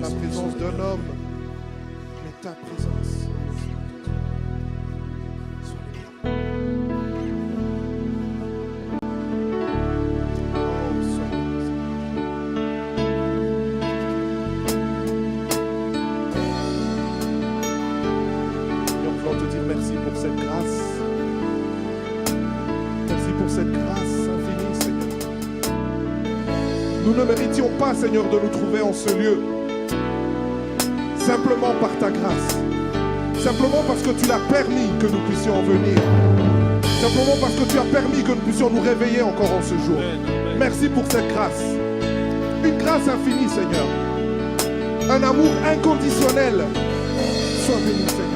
la présence d'un homme, mais ta présence. Merci pour cette grâce. Merci pour cette grâce infinie, Seigneur. Nous ne méritions pas, Seigneur, de nous trouver en ce lieu. Simplement par ta grâce. Simplement parce que tu l'as permis que nous puissions venir. Simplement parce que tu as permis que nous puissions nous réveiller encore en ce jour. Merci pour cette grâce. Une grâce infinie, Seigneur. Un amour inconditionnel. Sois béni, Seigneur.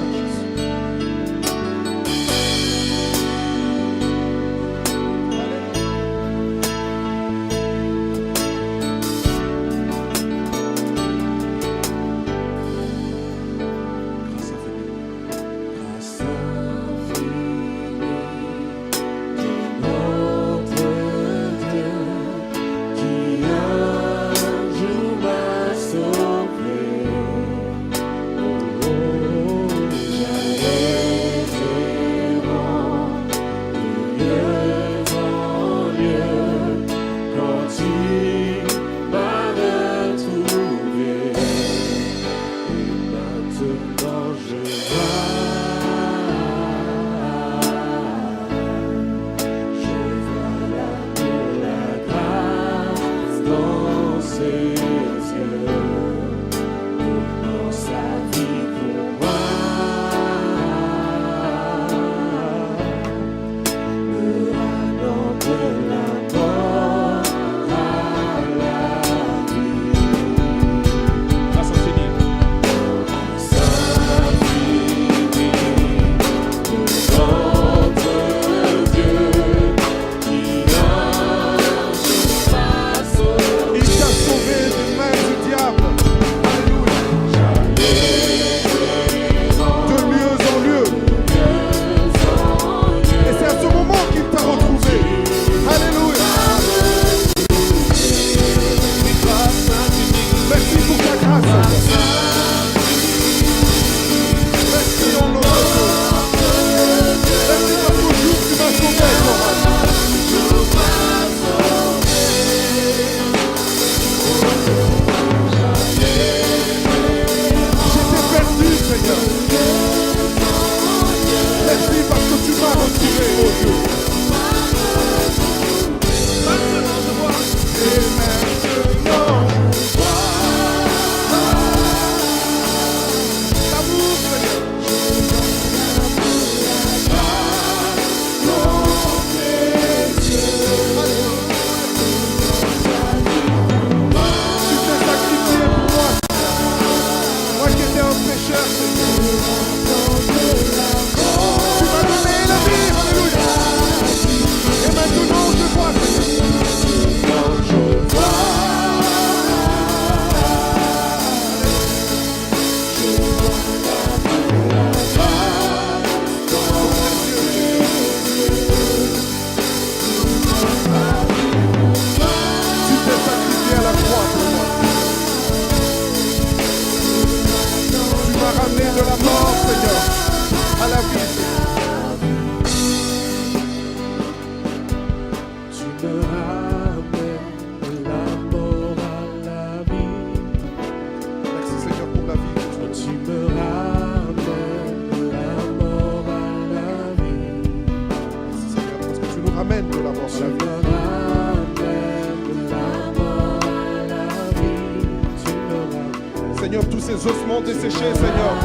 Seigneur, tous ces ossements desséchés, Seigneur,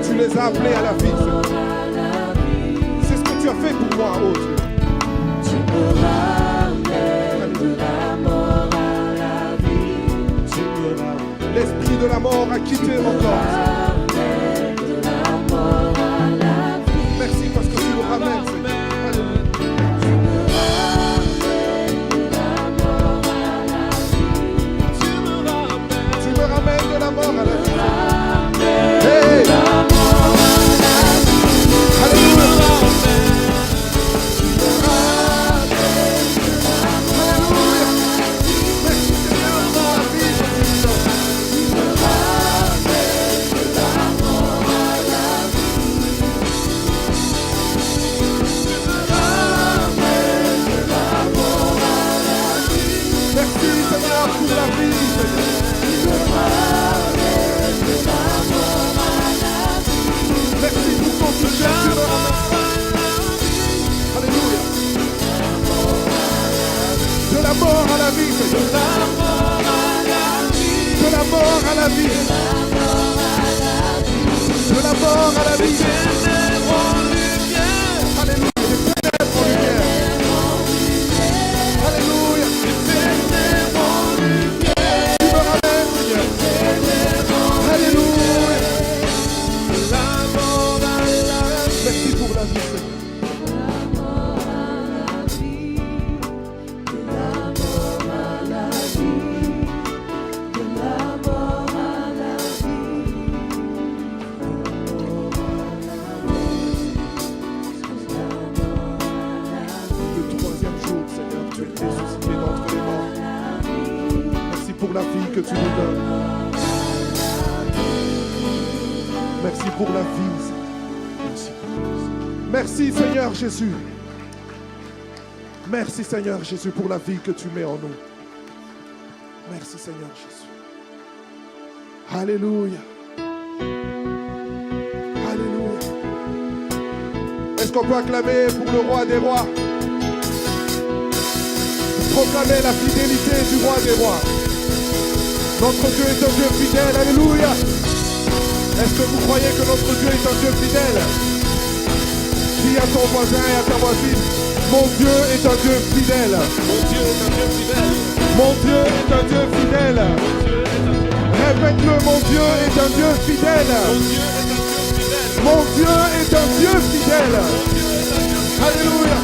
tu les as appelés à la vie, Seigneur. C'est ce que tu as fait pour moi, oh Dieu. Tu me ramènes de la mort à la vie. Tu me ramènes. L'esprit de la mort a quitté mon corps. De la mort à la vie. Merci parce que tu nous ramènes, Seigneur. De la mort à la vie. Hey! Alléluia! Merci Seigneur pour la vie. pour la vie que tu nous donnes. Merci pour la vie. Merci Seigneur Jésus. Merci Seigneur Jésus pour la vie que tu mets en nous. Merci Seigneur Jésus. Alléluia. Alléluia. Est-ce qu'on peut acclamer pour le roi des rois? Proclamer la fidélité du roi des rois. Notre Dieu est un Dieu fidèle. Alléluia. Est-ce que vous croyez que notre Dieu est un Dieu fidèle? Dis à ton voisin et à ta voisine, mon Dieu est un Dieu fidèle. Mon Dieu est un Dieu fidèle. Mon Dieu est un Dieu fidèle. Répète-le, mon Dieu est un Dieu fidèle. Mon Dieu est un Dieu Mon Dieu est un Dieu fidèle. fidèle. Mon Dieu est un Dieu fidèle. Alléluia.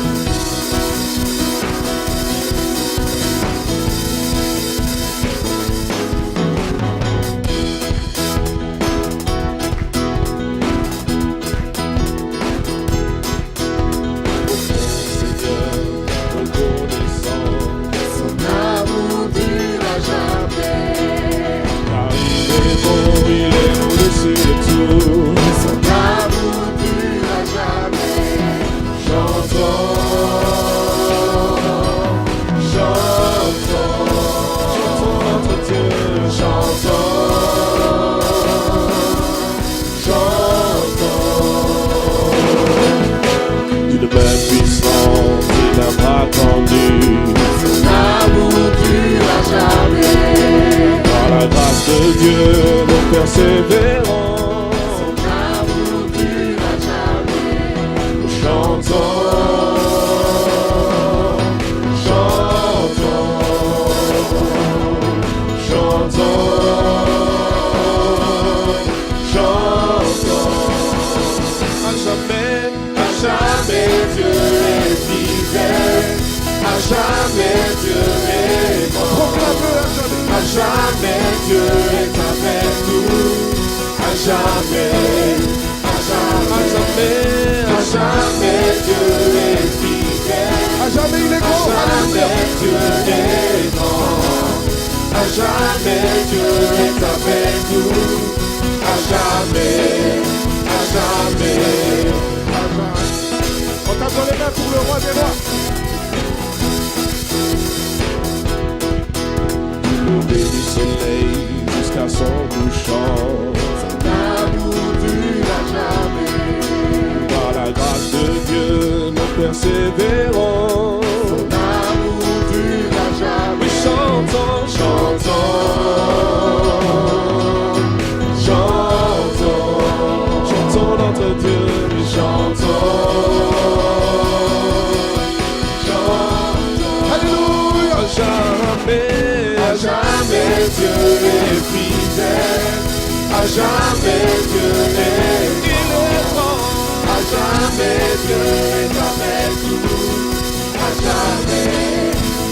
Dieu, nous persévérons. Son amour durera jamais. Nous chantons, chantons, chantons, chantons. À jamais Dieu est fidèle. À jamais Dieu est bon. À jamais Dieu est avec nous. À jamais, à jamais, à jamais Dieu est fidèle. À jamais il est À grand. jamais Dieu est grand. À jamais Dieu est avec nous. À jamais, à jamais, à jamais. On tape dans les mains pour le roi des rois. Lever du soleil jusqu'à son couchant. Son amour durera jamais. Par la grâce de Dieu, nous persévérons. Son amour durera jamais. Chantons, chantons, chantons, chantons notre Dieu, chantons, chantons. Alléluia. À jamais Dieu est fidèle. À jamais Dieu est grand. À jamais Dieu est avec nous. À jamais,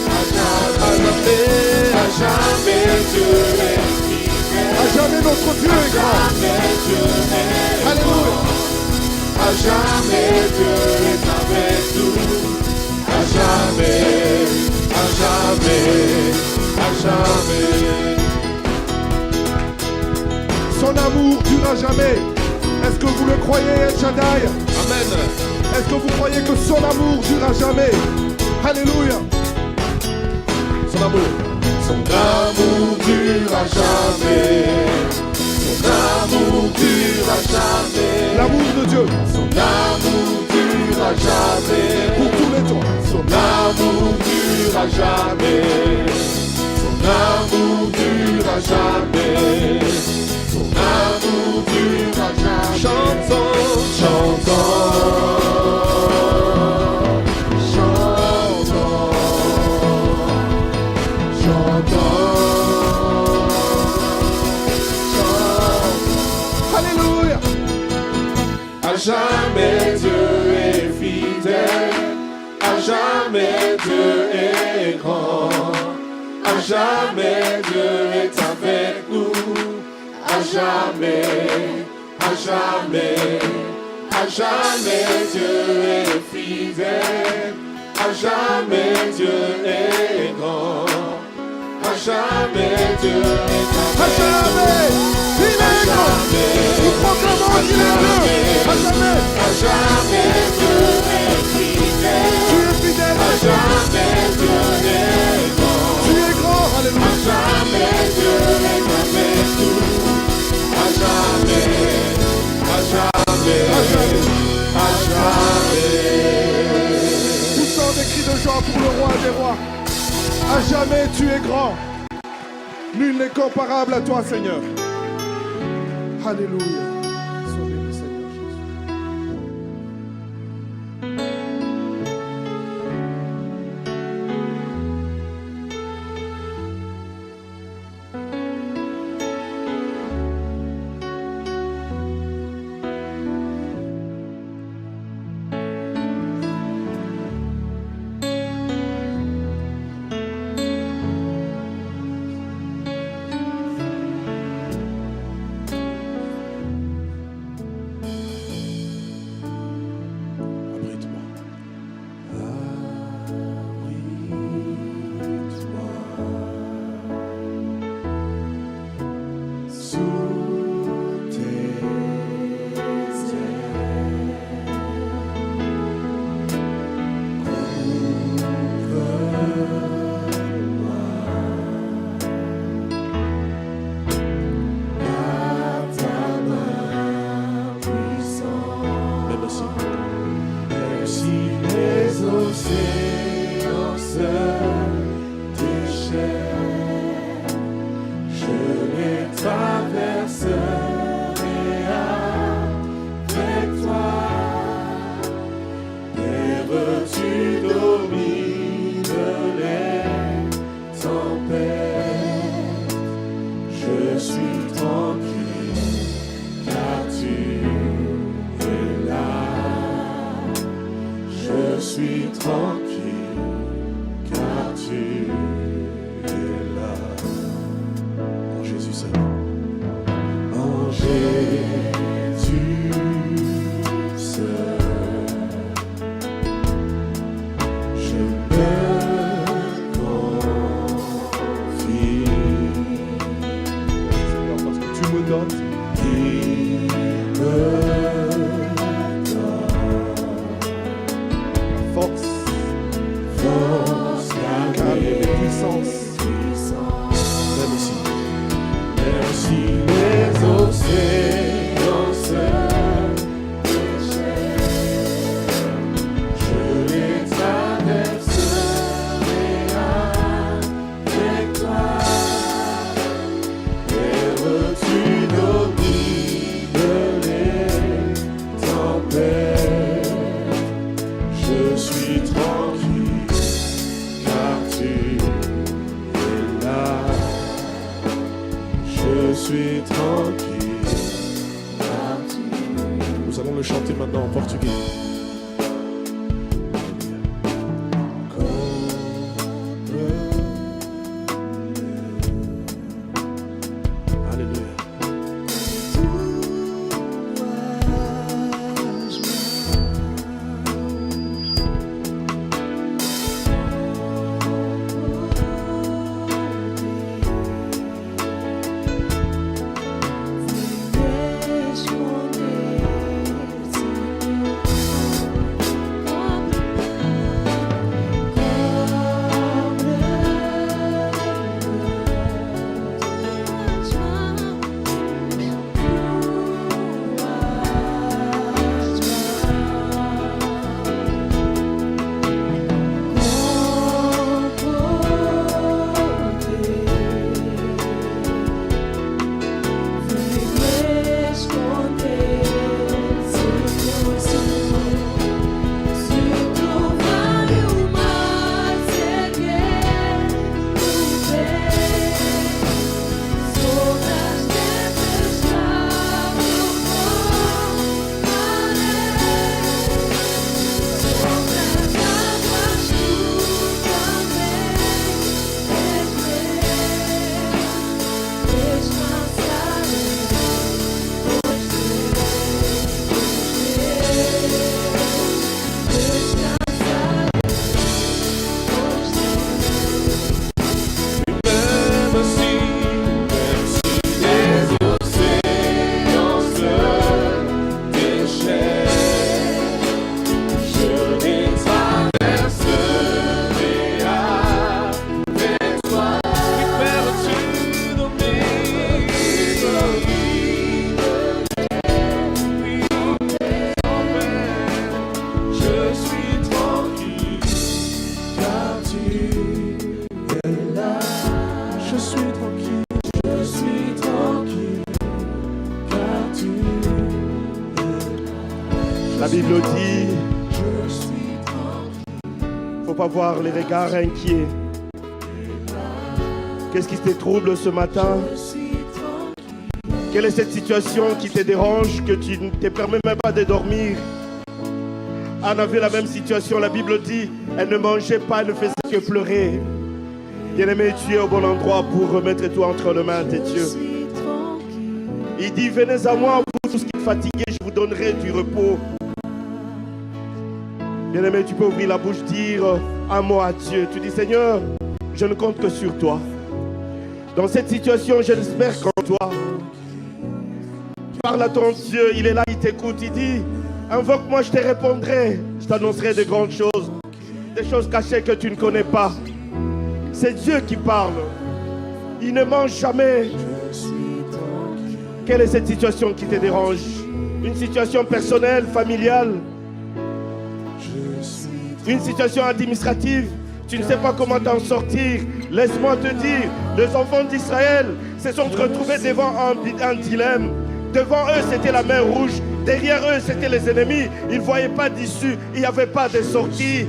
à jamais, à jamais Dieu est fidèle. À jamais notre Dieu est grand. Jamais Dieu est Alléluia. à jamais Dieu est avec nous. À jamais, à jamais, à jamais. Son amour durera jamais. Est-ce que vous le croyez, El Shaddai? Amen. Est-ce que vous croyez que son amour durera jamais? Alléluia. Son amour. Son amour durera jamais. Son amour durera jamais. L'amour de Dieu Son amour durera jamais. pour tous les temps. Son amour durera jamais. Son amour durera jamais. Son amour durera jamais. Chantons, chantons, chantons, chantons. Alléluia. À jamais Dieu est fidèle. À jamais Dieu est grand. À jamais Dieu est avec nous. À jamais, à jamais, à jamais Dieu est fidèle. À jamais Dieu est grand. À jamais Dieu est À jamais, il est grand. Nous proclamons qu'il est Dieu. À jamais. à jamais Dieu est fidèle. Tu es fidèle. À jamais Dieu est grand. Tu es grand. À Alléluia. jamais Dieu est avec nous. À jamais, à jamais, À jamais. à jamais. Poussons des cris de joie pour le roi des rois. À jamais tu es grand. Nul n'est comparable à toi, Seigneur. Alléluia. Sois béni, Seigneur Jésus. Abrite-moi. Sous tes Même si. Si les océans se déchaînent, je les traverserai avec toi. Père, tu domines les tempêtes. Je suis tranquille car tu es là. Je suis tranquille car tu es là. En Jésus seul. En Jésus seul, je me confie. Seigneur, parce que tu me donnes. Il me Force, force, calme et puissance. même si les océans se déchaînent, je les traverserai avec toi. Père, tu domines les tempêtes. Je suis tranquille car tu es là. Je suis tranquille car tu es là. Nous allons le chanter maintenant en portugais. Alléluia. Esconder-se dit, faut pas voir les regards inquiets. Qu'est-ce qui te trouble ce matin? Quelle est cette situation qui te dérange, que tu ne te permets même pas de dormir? Anne avait la même situation, la Bible dit, elle ne mangeait pas, elle ne faisait que pleurer. Bien-aimé, tu es au bon endroit pour remettre tout entre les mains de Dieu. Il dit, venez à moi, vous tous qui êtes fatigués, je vous donnerai du repos. Bien-aimé, tu peux ouvrir la bouche, dire un mot à Dieu. Tu dis, Seigneur, je ne compte que sur toi. Dans cette situation, je l'espère qu'en toi. Parle à ton Dieu, il est là, il t'écoute, il dit, invoque-moi, je te répondrai. Je t'annoncerai de grandes choses, des choses cachées que tu ne connais pas. C'est Dieu qui parle. Il ne mange jamais. Quelle est cette situation qui te dérange? Une situation personnelle, familiale? Une situation administrative? Tu ne sais pas comment t'en sortir. Laisse-moi te dire, les enfants d'Israël se sont retrouvés devant un dilemme. Devant eux, c'était la mer rouge. Derrière eux, c'était les ennemis. Ils ne voyaient pas d'issue. Il n'y avait pas de sortie.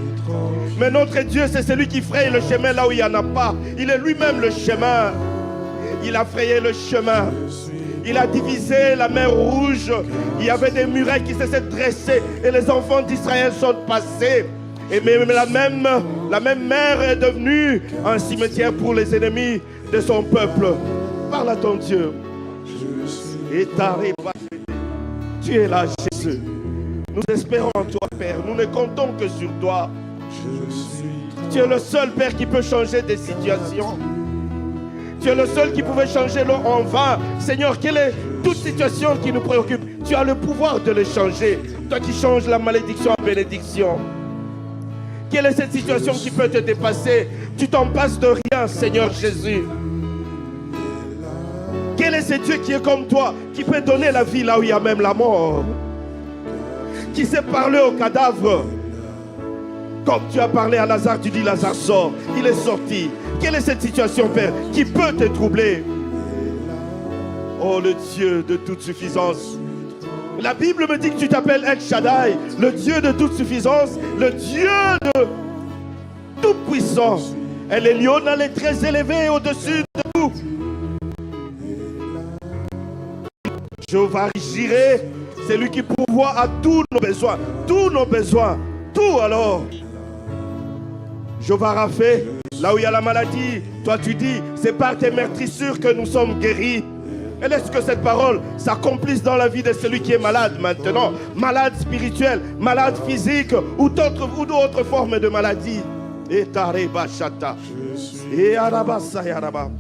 Mais notre Dieu, c'est celui qui fraye le chemin là où il n'y en a pas. Il est lui-même le chemin. Il a frayé le chemin. Il a divisé la mer rouge. Il y avait des murailles qui se sont dressées. Et les enfants d'Israël sont passés. Et même la même mer est devenue un cimetière pour les ennemis de son peuple. Parle à ton Dieu. Et t'arrives. Tu es là, Jésus. Nous espérons en toi, Père. Nous ne comptons que sur toi. Tu es le seul, Père, qui peut changer des situations. Tu es le seul qui pouvait changer l'eau en vin. Seigneur, quelle est toute situation qui nous préoccupe? Tu as le pouvoir de les changer. Toi qui changes la malédiction en bénédiction. Quelle est cette situation qui peut te dépasser? Tu t'en passes de rien, Seigneur Jésus. Quel est ce Dieu qui est comme toi, qui peut donner la vie là où il y a même la mort? Qui sait parler au cadavre? Comme tu as parlé à Lazare, tu dis Lazare sort. Il est sorti. Quelle est cette situation, Père, qui peut te troubler? Oh, le Dieu de toute suffisance. La Bible me dit que tu t'appelles El Shaddai, le Dieu de toute suffisance, le Dieu de tout puissant. Et les lions, elle est très élevée au-dessus de tout. Jéhovah Jireh, c'est lui qui pourvoit à tous nos besoins. Tous nos besoins. Tout alors. Jéhovah Rapha, là où il y a la maladie, toi tu dis, c'est par tes meurtrissures que nous sommes guéris. Et laisse que cette parole s'accomplisse dans la vie de celui qui est malade maintenant. Malade spirituel, malade physique ou d'autres formes de maladie. Et Tareba Shata. Et Arabasa Yaraba.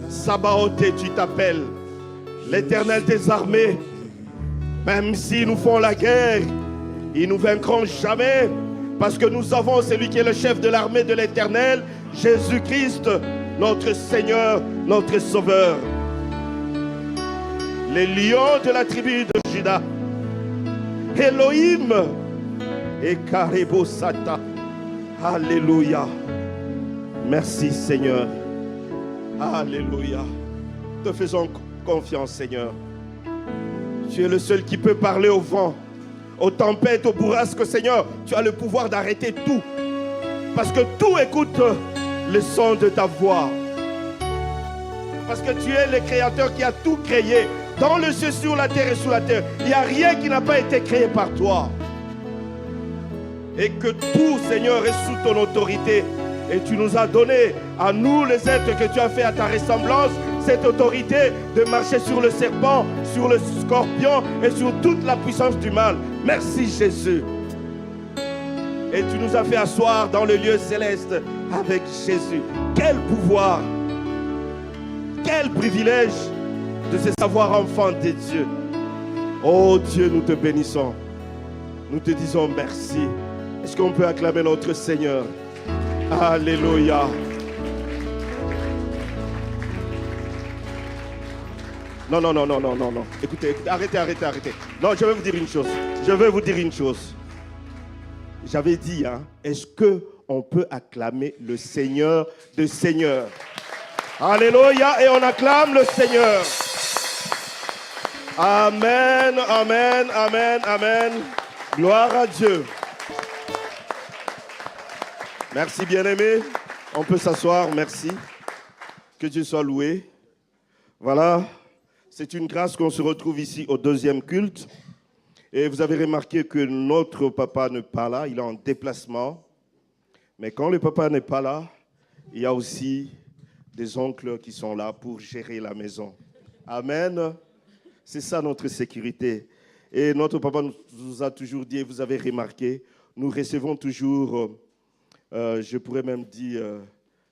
Sabaoth, tu t'appelles l'Éternel des armées. Même s'ils nous font la guerre, ils ne nous vaincront jamais. Parce que nous avons celui qui est le chef de l'armée de l'Éternel, Jésus-Christ, notre Seigneur, notre Sauveur. Les lions de la tribu de Juda. Elohim et Karebo Sata. Alléluia. Merci Seigneur. Alléluia. Te faisons confiance Seigneur. Tu es le seul qui peut parler au vent, aux tempêtes, aux bourrasques, Seigneur. Tu as le pouvoir d'arrêter tout. Parce que tout écoute le son de ta voix. Parce que tu es le créateur qui a tout créé. Dans le ciel, sur la terre et sous la terre. Il n'y a rien qui n'a pas été créé par toi. Et que tout, Seigneur, est sous ton autorité. Et tu nous as donné, à nous les êtres que tu as fait à ta ressemblance, cette autorité de marcher sur le serpent, sur le scorpion et sur toute la puissance du mal. Merci Jésus. Et tu nous as fait asseoir dans le lieu céleste avec Jésus. Quel pouvoir, quel privilège de se savoir enfant de Dieu. Oh Dieu, nous te bénissons. Nous te disons merci. Est-ce qu'on peut acclamer notre Seigneur? Alléluia. Non. Écoutez, arrêtez. Non, je vais vous dire une chose. J'avais dit, est-ce qu'on peut acclamer le Seigneur de Seigneurs? Alléluia, et on acclame le Seigneur. Amen, amen, amen, amen. Gloire à Dieu. Merci bien-aimés. On peut s'asseoir, merci. Que Dieu soit loué. Voilà, c'est une grâce qu'on se retrouve ici au deuxième culte. Et vous avez remarqué que notre papa n'est pas là, il est en déplacement. Mais quand le papa n'est pas là, il y a aussi des oncles qui sont là pour gérer la maison. Amen. C'est ça notre sécurité. Et notre papa nous a toujours dit, et vous avez remarqué, nous recevons toujours, je pourrais même dire,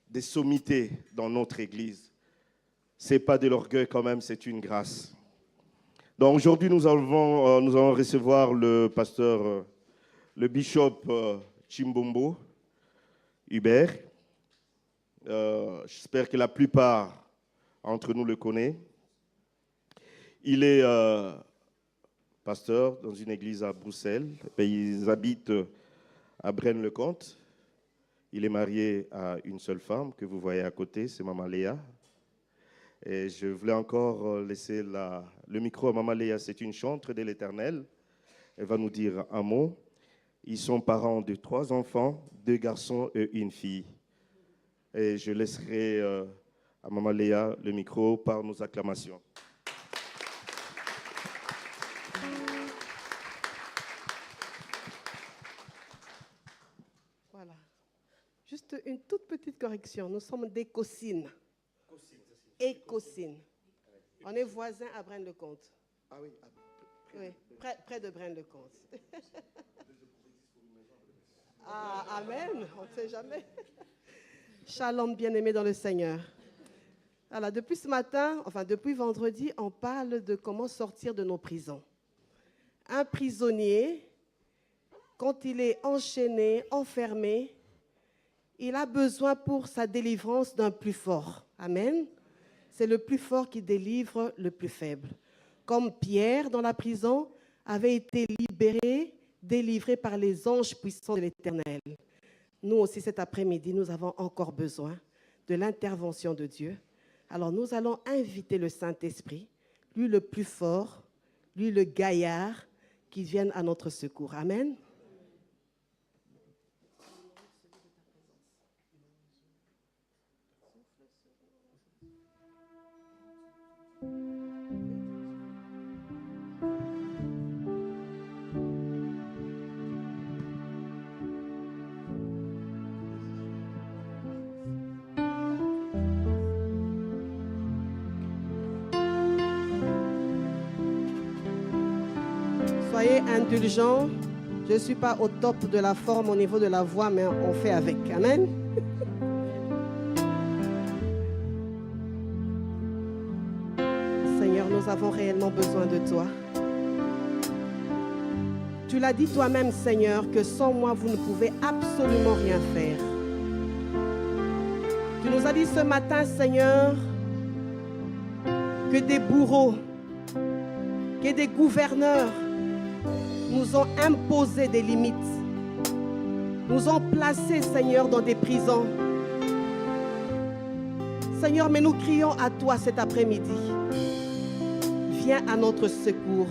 des sommités dans notre église. Ce n'est pas de l'orgueil quand même, c'est une grâce. Donc aujourd'hui, nous allons recevoir le pasteur, le bishop Chimbombo Hubert. J'espère que la plupart d'entre nous le connaissent. Il est pasteur dans une église à Bruxelles. Ils habitent à Braine-le-Comte. Il est marié à une seule femme que vous voyez à côté, c'est Maman Léa. Et je voulais encore laisser le micro à Maman Léa. C'est une chantre de l'Éternel. Elle va nous dire un mot. Ils sont parents de 3 enfants, 2 garçons et une fille. Et je laisserai à Maman Léa le micro par nos acclamations. Voilà. Juste une toute petite correction. Nous sommes des Caussines. Et Caussines. On est voisins à Braine-le-Comte. Ah oui, oui, près de Braine-le-Comte. Ah, amen. On ne sait jamais. Shalom, bien-aimés dans le Seigneur. Alors, depuis ce matin, depuis vendredi, on parle de comment sortir de nos prisons. Un prisonnier, quand il est enchaîné, enfermé, il a besoin pour sa délivrance d'un plus fort. Amen. C'est le plus fort qui délivre le plus faible. Comme Pierre, dans la prison, avait été libéré, délivré par les anges puissants de l'Éternel. Nous aussi, cet après-midi, nous avons encore besoin de l'intervention de Dieu. Alors, nous allons inviter le Saint-Esprit, lui le plus fort, lui le gaillard, qui vienne à notre secours. Amen. Soyez indulgents. Je ne suis pas au top de la forme au niveau de la voix, mais on fait avec. Amen. Seigneur, nous avons réellement besoin de toi. Tu l'as dit toi-même, Seigneur, que sans moi, vous ne pouvez absolument rien faire. Tu nous as dit ce matin, Seigneur, que des bourreaux, que des gouverneurs nous ont imposé des limites, nous ont placés, Seigneur, dans des prisons. Seigneur, mais nous crions à toi cet après-midi. Viens à notre secours.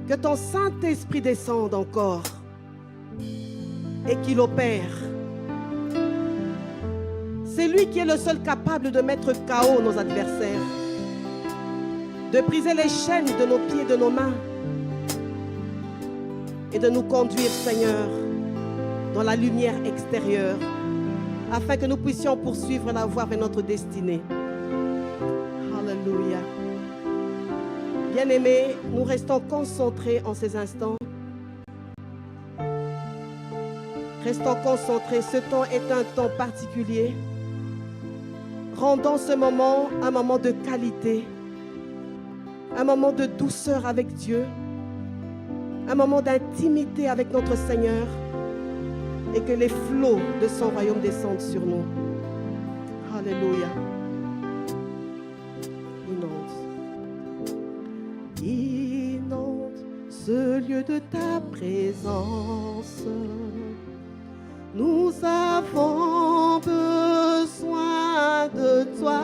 Que ton Saint-Esprit descende encore et qu'il opère. C'est lui qui est le seul capable de mettre KO nos adversaires, de briser les chaînes de nos pieds, de nos mains, et de nous conduire, Seigneur, dans la lumière extérieure, afin que nous puissions poursuivre la voie vers notre destinée. Alléluia. Bien-aimés, nous restons concentrés en ces instants. Restons concentrés. Ce temps est un temps particulier. Rendons ce moment un moment de qualité, un moment de douceur avec Dieu, un moment d'intimité avec notre Seigneur, et que les flots de son royaume descendent sur nous. Alléluia. Inonde. Inonde ce lieu de ta présence. Nous avons besoin de toi.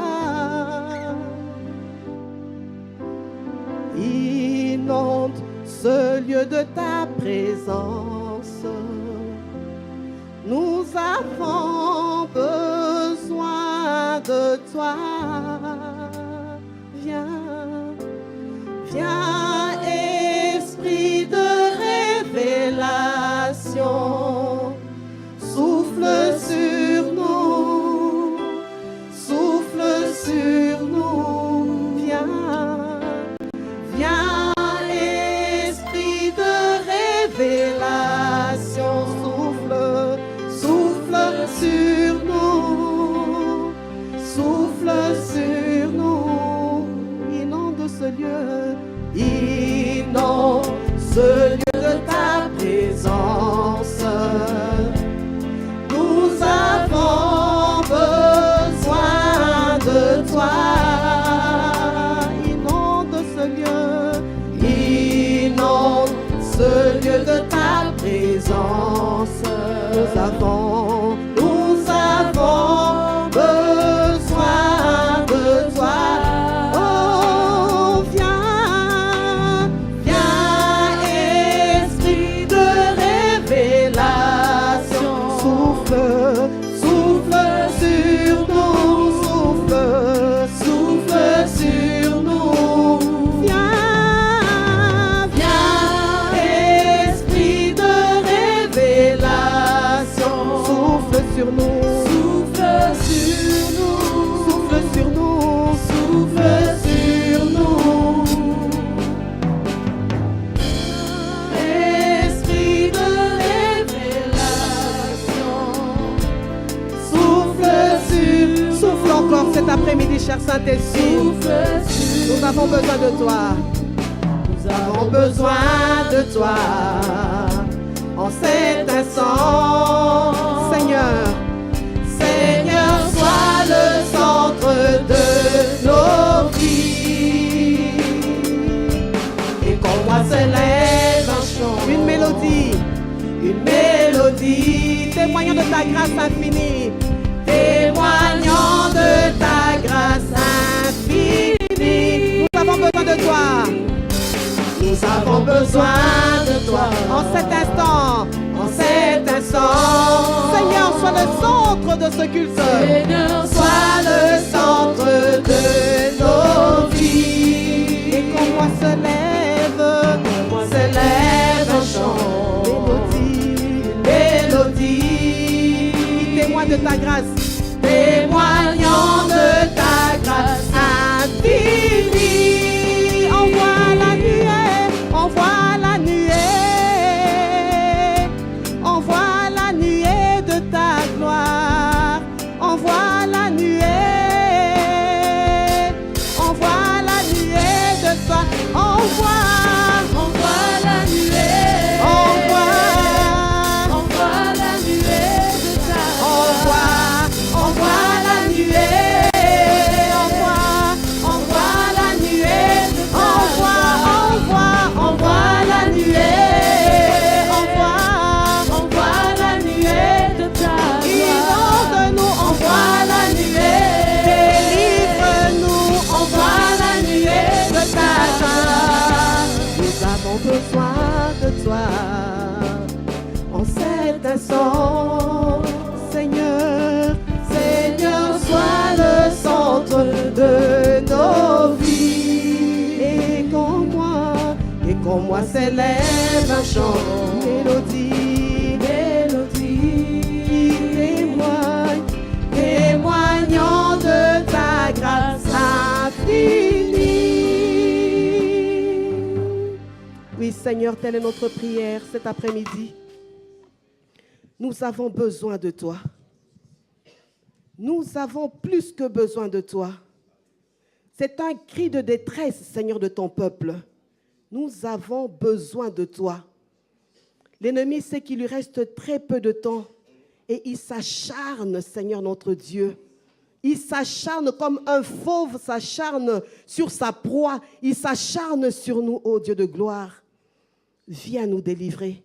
inonde ce lieu de ta présence. Nous avons besoin de toi. Viens, viens, esprit de révélation, souffle sur nous, souffle sur nous. Viens, viens, esprit de révélation, souffle, souffle sur nous, souffle sur nous. Inonde ce lieu, inonde ce lieu de ta présence. Nous avons besoin de toi. Inonde ce lieu, inonde ce lieu de ta présence. Nous avons besoin de toi. Oh, viens, viens, esprit de révélation, souffle, souffle sur nous, souffle, souffle sur nous. Viens, viens, esprit de révélation, souffle sur nous, souffle sur nous, souffle sur nous, souffle sur nous. Esprit de révélation, souffle sur, souffle encore cet après-midi, cher Saint-Esprit. Nous avons besoin de toi. Nous avons besoin de toi en cet instant, Seigneur. Seigneur, sois le centre de nos vies. Et qu'en moi s'élève un chant, une mélodie, témoignant de ta grâce infinie, témoignant de ta grâce infinie. Nous avons besoin de toi. Nous avons besoin de toi en cet instant, en cet instant. Seigneur, sois le centre de ce culte. Seigneur, sois le centre de nos vies. Et qu'en moi s'élève un chant, mélodie, témoigne de ta grâce, témoignant de ta grâce infinie. Envoie la nuée, envoie la nuée, envoie la nuée de ta gloire, envoie la nuée, envoie la nuée de toi, envoie la nuée, envoie la nuée de ta gloire, envoie la nuée, envoie la nuée de ta envoie la nuée, envoie la nuée de ta gloire. Inonde-nous, envoie la nuée, délivre-nous, envoie la nuée de ta gloire. Nous avons besoin de toi en cet instant, Seigneur. Seigneur, sois le centre de nos vies. Et qu'en moi s'élève un chant, mélodie, témoignant de ta grâce infinie. Oui, Seigneur, telle est notre prière cet après-midi. Nous avons besoin de toi. Nous avons plus que besoin de toi. C'est un cri de détresse, Seigneur, de ton peuple. Nous avons besoin de toi. L'ennemi sait qu'il lui reste très peu de temps et il s'acharne, Seigneur notre Dieu. Il s'acharne comme un fauve s'acharne sur sa proie. Il s'acharne sur nous, ô Dieu de gloire. Viens nous délivrer.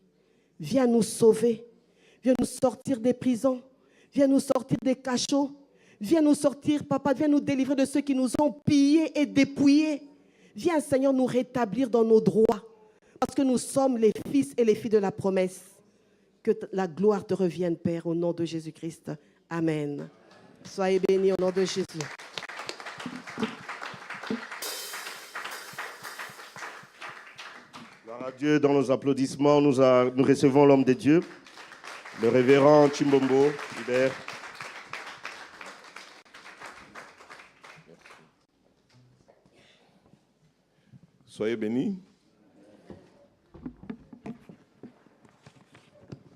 Viens nous sauver. Viens nous sortir des prisons. Viens nous sortir des cachots. Viens nous sortir, papa. Viens nous délivrer de ceux qui nous ont pillés et dépouillés. Viens, Seigneur, nous rétablir dans nos droits. Parce que nous sommes les fils et les filles de la promesse. Que la gloire te revienne, Père, au nom de Jésus-Christ. Amen. Soyez bénis au nom de Jésus. Gloire à Dieu, dans nos applaudissements, nous recevons l'homme de Dieu, le révérend Chimbombo Hubert. Soyez bénis.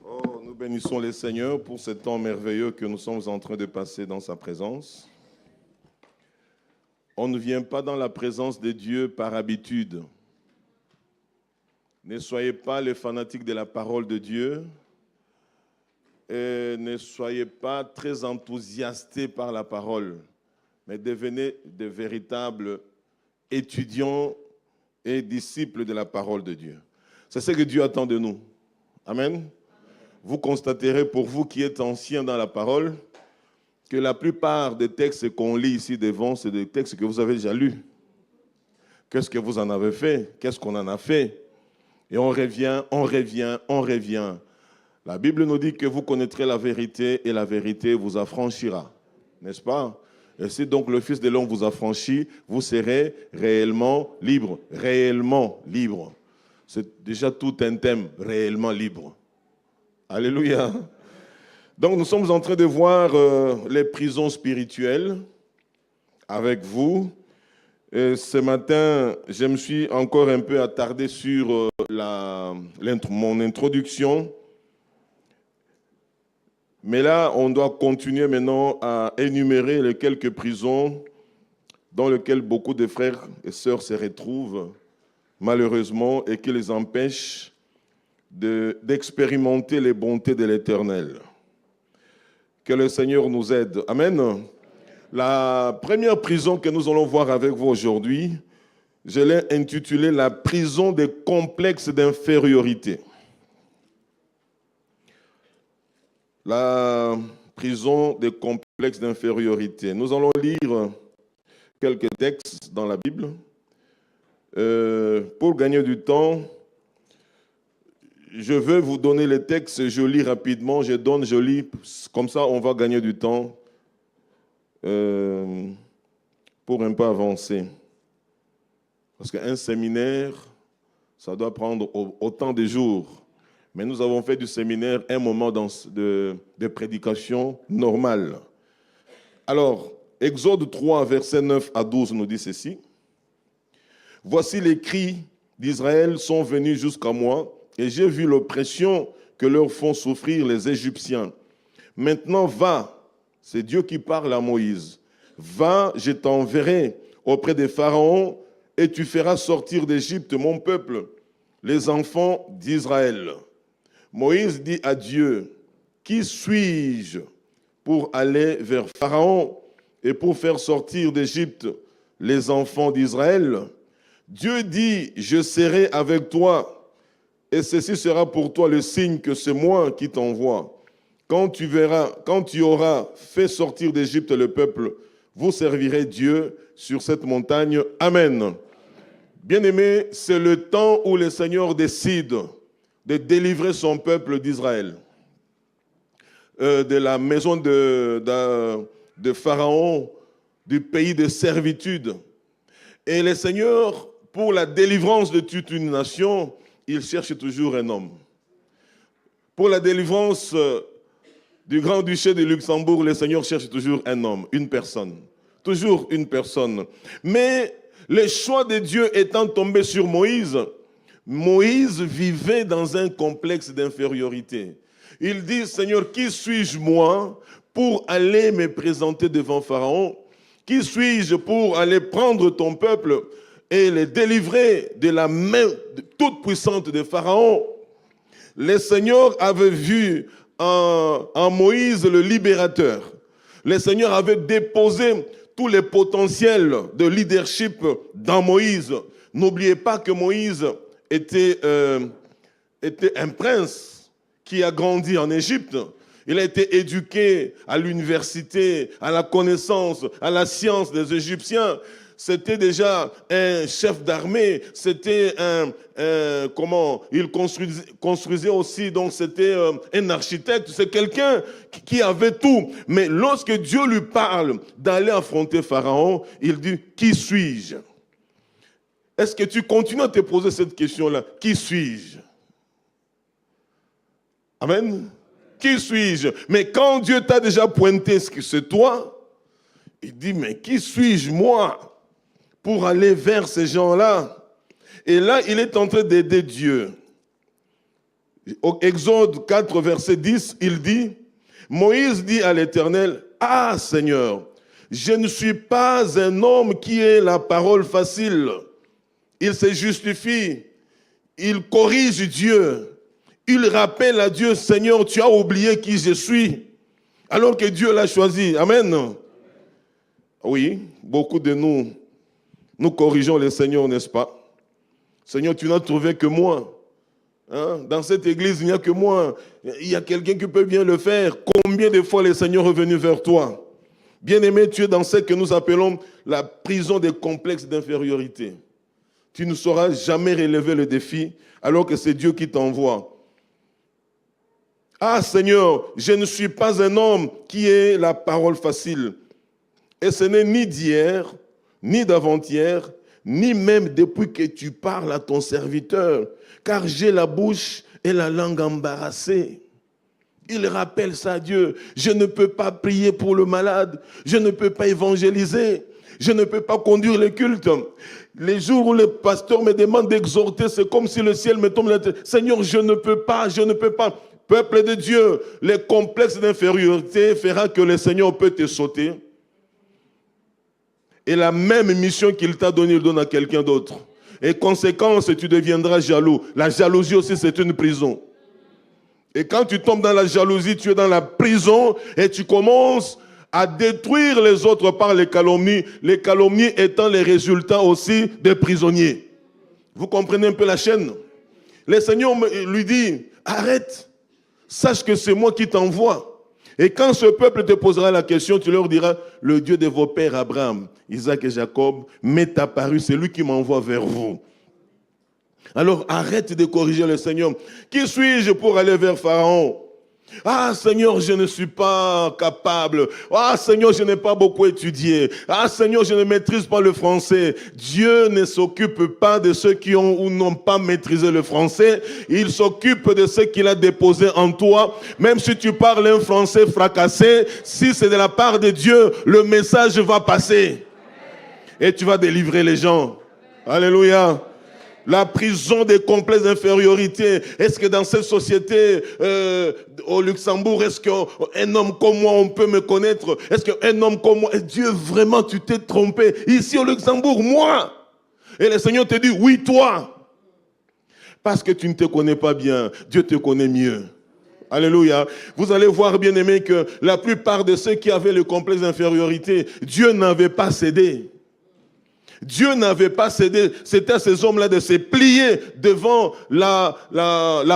Oh, nous bénissons le Seigneur pour ce temps merveilleux que nous sommes en train de passer dans sa présence. On ne vient pas dans la présence de Dieu par habitude. Ne soyez pas les fanatiques de la parole de Dieu et ne soyez pas très enthousiastés par la parole, mais devenez de véritables étudiants et disciples de la parole de Dieu. C'est ce que Dieu attend de nous. Amen. Vous constaterez, pour vous qui êtes anciens dans la parole, que la plupart des textes qu'on lit ici devant, c'est des textes que vous avez déjà lus. Qu'est-ce que vous en avez fait? Qu'est-ce qu'on en a fait? Et on revient. La Bible nous dit que vous connaîtrez la vérité et la vérité vous affranchira. N'est-ce pas? Et si donc le Fils de l'homme vous affranchit, vous serez réellement libre. Réellement libre. C'est déjà tout un thème, réellement libre. Alléluia. Donc nous sommes en train de voir les prisons spirituelles avec vous. Et ce matin, je me suis encore un peu attardé sur mon introduction. Mais là, on doit continuer maintenant à énumérer les quelques prisons dans lesquelles beaucoup de frères et sœurs se retrouvent, malheureusement, et qui les empêchent d'expérimenter les bontés de l'Éternel. Que le Seigneur nous aide. Amen. La première prison que nous allons voir avec vous aujourd'hui, je l'ai intitulée « La prison des complexes d'infériorité ». La prison des complexes d'infériorité. Nous allons lire quelques textes dans la Bible. Pour gagner du temps, je veux vous donner les textes, je lis rapidement, je lis, comme ça on va gagner du temps pour un peu avancer. Parce qu'un séminaire, ça doit prendre autant de jours. Mais nous avons fait du séminaire un moment de prédication normale. Alors, Exode 3, versets 9 à 12 nous dit ceci. « Voici les cris d'Israël sont venus jusqu'à moi, et j'ai vu l'oppression que leur font souffrir les Égyptiens. Maintenant, va, c'est Dieu qui parle à Moïse, va, je t'enverrai auprès des pharaons, et tu feras sortir d'Égypte mon peuple, les enfants d'Israël. » Moïse dit à Dieu, « Qui suis-je pour aller vers Pharaon et pour faire sortir d'Égypte les enfants d'Israël ?» Dieu dit, « Je serai avec toi, et ceci sera pour toi le signe que c'est moi qui t'envoie. Quand tu auras fait sortir d'Égypte le peuple, vous servirez Dieu sur cette montagne. Amen. » Bien-aimés, c'est le temps où le Seigneur décide de délivrer son peuple d'Israël, de la maison de Pharaon, du pays de servitude. Et le Seigneur, pour la délivrance de toute une nation, il cherche toujours un homme. Pour la délivrance du Grand-Duché de Luxembourg, le Seigneur cherche toujours un homme, une personne. Toujours une personne. Mais le choix de Dieu étant tombé sur Moïse, Moïse vivait dans un complexe d'infériorité. Il dit, « Seigneur, qui suis-je moi pour aller me présenter devant Pharaon? Qui suis-je pour aller prendre ton peuple et les délivrer de la main toute puissante de Pharaon? » Le Seigneur avait vu en Moïse le libérateur. Le Seigneur avait déposé tous les potentiels de leadership dans Moïse. N'oubliez pas que Moïse était un prince qui a grandi en Égypte. Il a été éduqué à l'université, à la connaissance, à la science des Égyptiens. c'était déjà un chef d'armée, c'était il construisait aussi, donc c'était un architecte, c'est quelqu'un qui avait tout. Mais lorsque Dieu lui parle d'aller affronter Pharaon, il dit, qui suis-je? Est-ce que tu continues à te poser cette question-là? Qui suis-je? Amen. Qui suis-je? Mais quand Dieu t'a déjà pointé ce que c'est toi, il dit, mais qui suis-je moi pour aller vers ces gens-là? Et là, il est en train d'aider Dieu. Au Exode 4, verset 10, il dit, Moïse dit à l'Éternel, ah Seigneur, je ne suis pas un homme qui ait la parole facile. Il se justifie, il corrige Dieu, il rappelle à Dieu, Seigneur, tu as oublié qui je suis, alors que Dieu l'a choisi. Amen. Oui, beaucoup de nous corrigeons le Seigneur, n'est-ce pas? Seigneur, tu n'as trouvé que moi. Hein? Dans cette église, il n'y a que moi. Il y a quelqu'un qui peut bien le faire. Combien de fois le Seigneur est venu vers toi? Bien-aimé, tu es dans ce que nous appelons la prison des complexes d'infériorité. Tu ne sauras jamais relever le défi alors que c'est Dieu qui t'envoie. Ah Seigneur, je ne suis pas un homme qui ait la parole facile. Et ce n'est ni d'hier, ni d'avant-hier, ni même depuis que tu parles à ton serviteur, car j'ai la bouche et la langue embarrassées. Il rappelle ça à Dieu. Je ne peux pas prier pour le malade, je ne peux pas évangéliser, je ne peux pas conduire le culte. Les jours où le pasteur me demande d'exhorter, c'est comme si le ciel me tombe la tête. Seigneur, je ne peux pas, je ne peux pas. Peuple de Dieu, les complexes d'infériorité fera que le Seigneur peut te sauter. Et la même mission qu'il t'a donnée, il donne à quelqu'un d'autre. Et conséquence, tu deviendras jaloux. La jalousie aussi, c'est une prison. Et quand tu tombes dans la jalousie, tu es dans la prison et tu commences à détruire les autres par les calomnies étant les résultats aussi des prisonniers. Vous comprenez un peu la chaîne? Le Seigneur lui dit, arrête, sache que c'est moi qui t'envoie. Et quand ce peuple te posera la question, tu leur diras, le Dieu de vos pères Abraham, Isaac et Jacob m'est apparu, c'est lui qui m'envoie vers vous. Alors arrête de corriger le Seigneur. Qui suis-je pour aller vers Pharaon? Ah Seigneur, je ne suis pas capable. Ah Seigneur, je n'ai pas beaucoup étudié. Ah Seigneur, je ne maîtrise pas le français. Dieu ne s'occupe pas de ceux qui ont ou n'ont pas maîtrisé le français. Il s'occupe de ce qu'il a déposé en toi. Même si tu parles un français fracassé, si c'est de la part de Dieu, le message va passer. Et tu vas délivrer les gens. Alléluia. La prison des complexes d'infériorité. Est-ce que dans cette société, au Luxembourg, est-ce qu'un homme comme moi, on peut me connaître? Est-ce qu'un homme comme moi, Dieu, vraiment, tu t'es trompé? Ici au Luxembourg, moi. Et le Seigneur te dit, oui, toi. Parce que tu ne te connais pas bien. Dieu te connaît mieux. Alléluia. Vous allez voir, bien aimé, que la plupart de ceux qui avaient le complexe d'infériorité, Dieu n'avait pas cédé. Dieu n'avait pas cédé, c'était à ces hommes-là de se plier devant la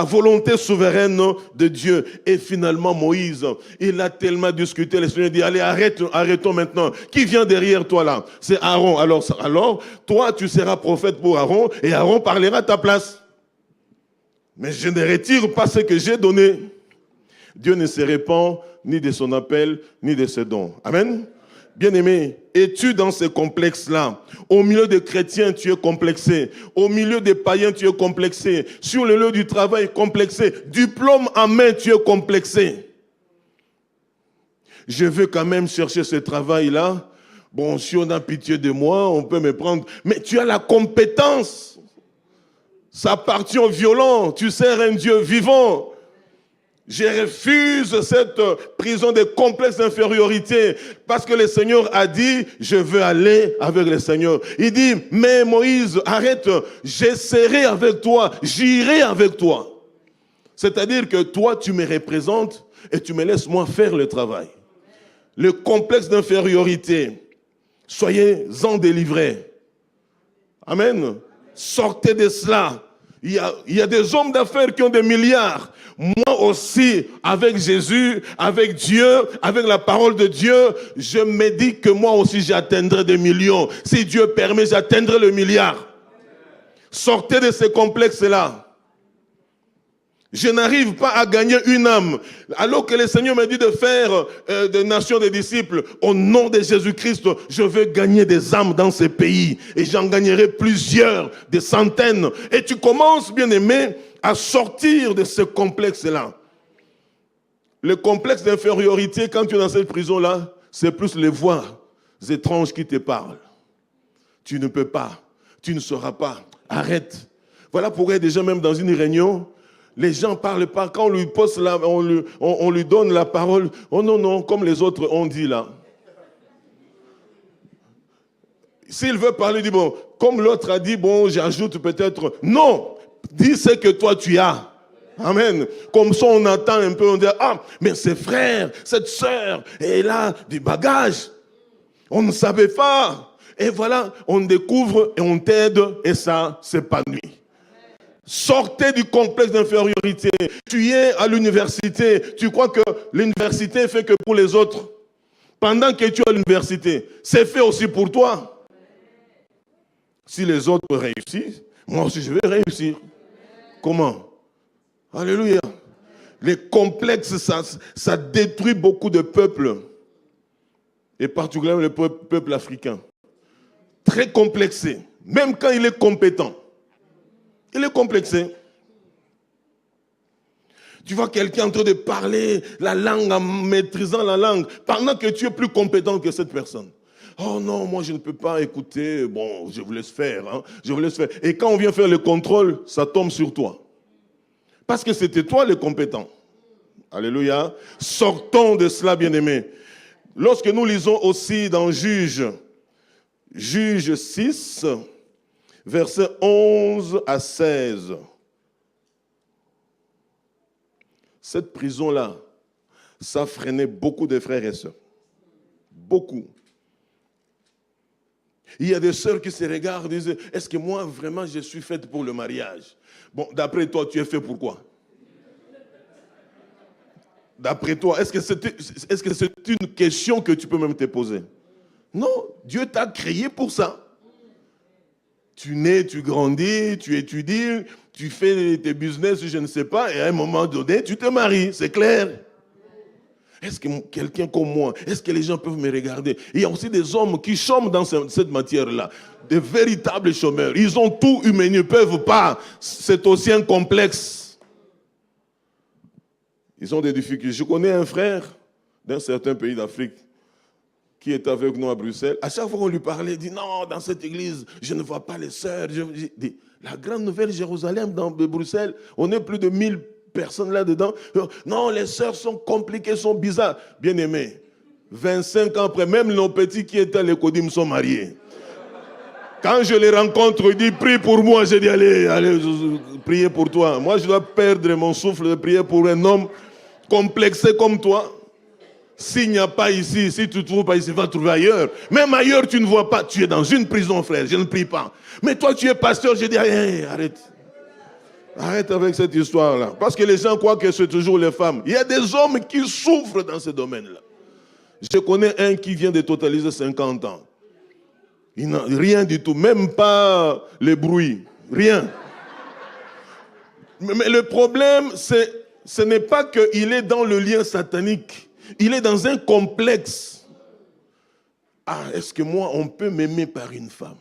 volonté souveraine de Dieu. Et finalement, Moïse, il a tellement discuté, le Seigneur dit, allez, arrêtons maintenant. Qui vient derrière toi là? C'est Aaron. Alors, toi, tu seras prophète pour Aaron, et Aaron parlera à ta place. Mais je ne retire pas ce que j'ai donné. Dieu ne se répand ni de son appel, ni de ses dons. Amen. Bien-aimé, es-tu dans ces complexes-là? Au milieu des chrétiens, tu es complexé. Au milieu des païens, tu es complexé. Sur le lieu du travail, complexé. Diplôme en main, tu es complexé. Je veux quand même chercher ce travail-là. Bon, si on a pitié de moi, on peut me prendre. Mais tu as la compétence. Ça appartient au violent. Tu sers un Dieu vivant. Je refuse cette prison de complexe d'infériorité parce que le Seigneur a dit, je veux aller avec le Seigneur. Il dit, mais Moïse, arrête, je serai avec toi, j'irai avec toi. C'est-à-dire que toi, tu me représentes et tu me laisses moi faire le travail. Le complexe d'infériorité, soyez-en délivrés. Amen. Sortez de cela. Il y a des hommes d'affaires qui ont des milliards. Moi aussi, avec Jésus, avec Dieu, avec la parole de Dieu, je me dis que moi aussi j'atteindrai des millions. Si Dieu permet, j'atteindrai le milliard. Sortez de ces complexes-là. Je n'arrive pas à gagner une âme. Alors que le Seigneur m'a dit de faire des nations des disciples, au nom de Jésus-Christ, je veux gagner des âmes dans ces pays. Et j'en gagnerai plusieurs, des centaines. Et tu commences, bien aimé, à sortir de ce complexe-là. Le complexe d'infériorité, quand tu es dans cette prison-là, c'est plus les voix étranges qui te parlent. Tu ne peux pas, tu ne sauras pas, arrête. Voilà pourquoi déjà même dans une réunion, les gens ne parlent pas. Quand on lui pose on lui donne la parole, oh non, non, comme les autres ont dit là. S'il veut parler, il dit bon, comme l'autre a dit, bon, j'ajoute peut-être. Non, dis ce que toi tu as. Amen. Comme ça, on attend un peu, on dit, ah, mais ce frère, cette sœur, elle a du bagage. On ne savait pas. Et voilà, on découvre et on t'aide et ça s'épanouit. Sortez du complexe d'infériorité. Tu es à l'université. Tu crois que l'université est fait que pour les autres. Pendant que tu es à l'université, c'est fait aussi pour toi. Si les autres réussissent, moi aussi je vais réussir. Comment? Alléluia. Les complexes, ça détruit beaucoup de peuples. Et particulièrement le peuple africain. Très complexé. Même quand il est compétent. Il est complexé. Tu vois quelqu'un en train de parler la langue en maîtrisant la langue pendant que tu es plus compétent que cette personne. Oh non, moi je ne peux pas écouter. Bon, je vous laisse faire. Hein, je vous laisse faire. Et quand on vient faire le contrôle, ça tombe sur toi. Parce que c'était toi le compétent. Alléluia. Sortons de cela, bien-aimés. Lorsque nous lisons aussi dans Juge 6, versets 11 à 16. Cette prison-là, ça freinait beaucoup de frères et sœurs. Beaucoup. Il y a des sœurs qui se regardent et disent, est-ce que moi, vraiment, je suis faite pour le mariage? Bon, d'après toi, tu es fait pour quoi? D'après toi, est-ce que c'est une question que tu peux même te poser? Non, Dieu t'a créé pour ça. Tu nais, tu grandis, tu étudies, tu fais tes business, je ne sais pas, et à un moment donné, tu te maries, c'est clair. Est-ce que quelqu'un comme moi, est-ce que les gens peuvent me regarder? Il y a aussi des hommes qui chôment dans cette matière-là, des véritables chômeurs. Ils ont tout humain, ils ne peuvent pas. C'est aussi un complexe. Ils ont des difficultés. Je connais un frère d'un certain pays d'Afrique qui est avec nous à Bruxelles. À chaque fois qu'on lui parlait, il dit non, dans cette église, je ne vois pas les sœurs. La grande nouvelle Jérusalem dans Bruxelles, on est plus de 1000 personnes là-dedans. Non, les sœurs sont compliquées, sont bizarres. Bien aimés, 25 ans après, même nos petits qui étaient à l'Écodim sont mariés. Quand je les rencontre, ils disent prie pour moi. Je dis allez, priez pour toi. Moi, je dois perdre mon souffle de prier pour un homme complexé comme toi. S'il n'y a pas ici, si tu ne trouves pas ici, va trouver ailleurs. Même ailleurs, tu ne vois pas. Tu es dans une prison, frère. Je ne prie pas. Mais toi, tu es pasteur. Je dis, hey, arrête. Arrête avec cette histoire-là. Parce que les gens croient que c'est toujours les femmes. Il y a des hommes qui souffrent dans ce domaine-là. Je connais un qui vient de totaliser 50 ans. Il n'a rien du tout. Même pas les bruits. Rien. Mais le problème, ce n'est pas qu'il est dans le lien satanique. Il est dans un complexe. Ah, est-ce que moi, on peut m'aimer par une femme?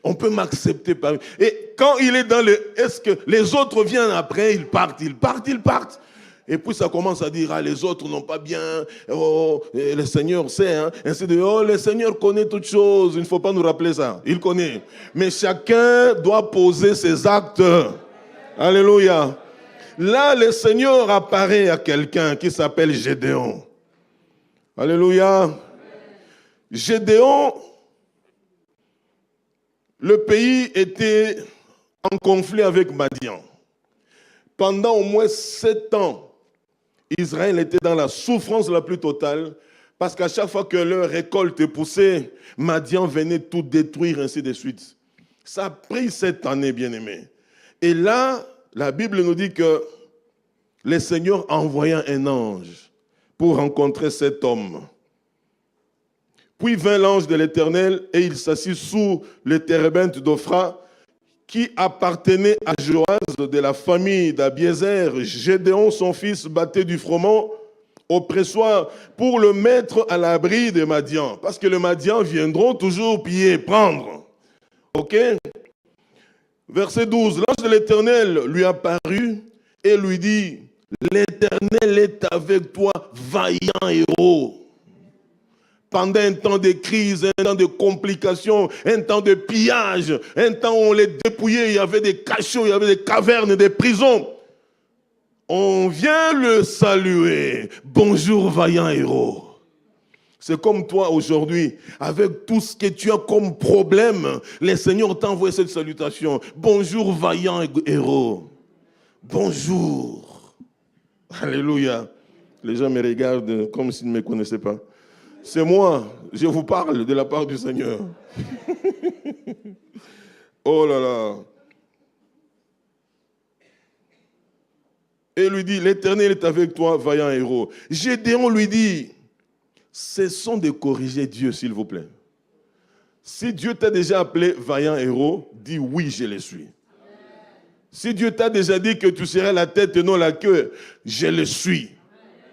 On peut m'accepter par une... Et quand il est dans le... Est-ce que les autres viennent après, ils partent. Et puis ça commence à dire, ah, les autres n'ont pas bien... Oh, le Seigneur sait, hein. Ainsi de, oh, le Seigneur connaît toutes choses. Il ne faut pas nous rappeler ça. Il connaît. Mais chacun doit poser ses actes. Alléluia. Là, le Seigneur apparaît à quelqu'un qui s'appelle Gédéon. Alléluia. Gédéon, le pays était en conflit avec Madian. Pendant au moins 7 ans, Israël était dans la souffrance la plus totale parce qu'à chaque fois que leur récolte poussait, Madian venait tout détruire, ainsi de suite. Ça a pris 7 années, bien-aimés. Et là, la Bible nous dit que le Seigneur envoya un ange pour rencontrer cet homme. Puis vint l'ange de l'Éternel et il s'assit sous le térébinthe d'Ophra qui appartenait à Joas de la famille d'Abiézer. Gédéon, son fils, battait du froment au pressoir pour le mettre à l'abri des Madians. Parce que les Madians viendront toujours piller, prendre. Ok? Verset 12. L'ange de l'Éternel lui apparut et lui dit, l'Éternel est avec toi, vaillant héros. Pendant un temps de crise, un temps de complications, un temps de pillage, un temps où on les dépouillait, il y avait des cachots, il y avait des cavernes, des prisons. On vient le saluer. Bonjour, vaillant héros. C'est comme toi aujourd'hui, avec tout ce que tu as comme problème, le Seigneur t'a envoyé cette salutation. Bonjour, vaillant héros. Bonjour. Alléluia. Les gens me regardent comme s'ils ne me connaissaient pas. C'est moi, je vous parle de la part du Seigneur. Oh là là. Et lui dit, l'Éternel est avec toi, vaillant héros. Gédéon lui dit, cessons de corriger Dieu, s'il vous plaît. Si Dieu t'a déjà appelé vaillant héros, dis oui, je le suis. Si Dieu t'a déjà dit que tu serais la tête et non la queue, je le suis.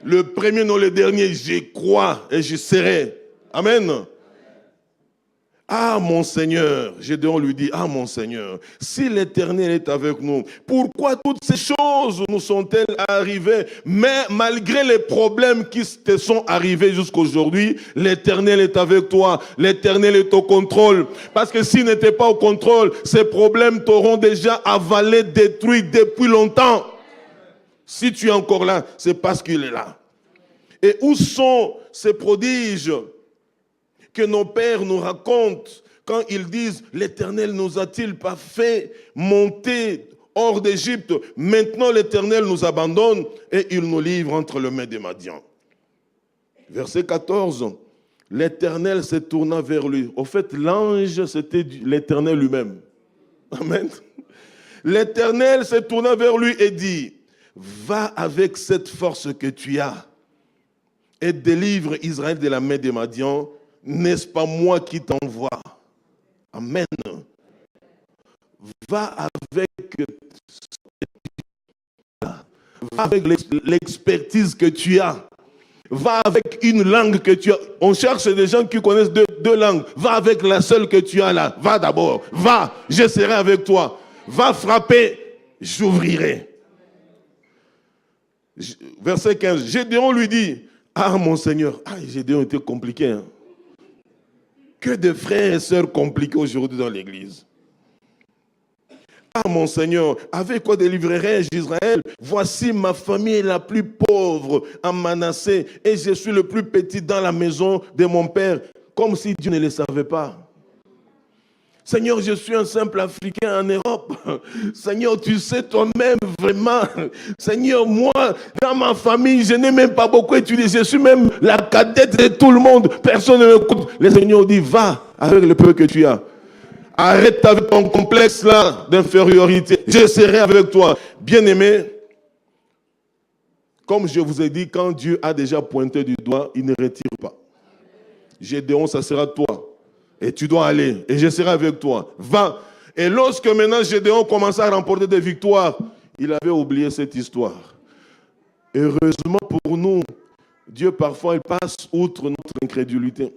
Le premier, non le dernier, j'y crois et j'y serai. Amen. Ah mon Seigneur, Gédéon lui dit, ah mon Seigneur, si l'Éternel est avec nous, pourquoi toutes ces choses nous sont-elles arrivées? Mais malgré les problèmes qui te sont arrivés jusqu'aujourd'hui, l'Éternel est avec toi, l'Éternel est au contrôle. Parce que s'il n'était pas au contrôle, ces problèmes t'auront déjà avalé, détruit depuis longtemps. Si tu es encore là, c'est parce qu'il est là. Et où sont ces prodiges que nos pères nous racontent quand ils disent « L'Éternel nous a-t-il pas fait monter hors d'Égypte? Maintenant l'Éternel nous abandonne et il nous livre entre les mains des Madians. » Verset 14. L'Éternel se tourna vers lui. Au fait, l'ange, c'était l'Éternel lui-même. Amen. L'Éternel se tourna vers lui et dit, va avec cette force que tu as et délivre Israël de la main des Madians. N'est-ce pas moi qui t'envoie? Amen. Va avec l'expertise que tu as. Va avec une langue que tu as. On cherche des gens qui connaissent deux langues. Va avec la seule que tu as là. Va d'abord. Va, je serai avec toi. Va frapper, j'ouvrirai. Verset 15. Gédéon lui dit, ah mon Seigneur, Gédéon était compliqué. Hein? Que de frères et sœurs compliqués aujourd'hui dans l'église. Ah mon Seigneur, avec quoi délivrerai-je Israël? Voici ma famille est la plus pauvre en Manassé et je suis le plus petit dans la maison de mon père. Comme si Dieu ne le savait pas. Seigneur, je suis un simple Africain en Europe. Seigneur, tu sais toi-même vraiment. Seigneur, moi, dans ma famille, je n'ai même pas beaucoup étudié. Je suis même la cadette de tout le monde. Personne ne m'écoute. Le Seigneur dit, va avec le peu que tu as. Arrête avec ton complexe là d'infériorité. Je serai avec toi. Bien-aimé, comme je vous ai dit, quand Dieu a déjà pointé du doigt, il ne retire pas. Gédéon, ça sera toi. Et tu dois aller. Et je serai avec toi. Va. Et lorsque maintenant Gédéon commençait à remporter des victoires, il avait oublié cette histoire. Heureusement pour nous, Dieu parfois il passe outre notre incrédulité.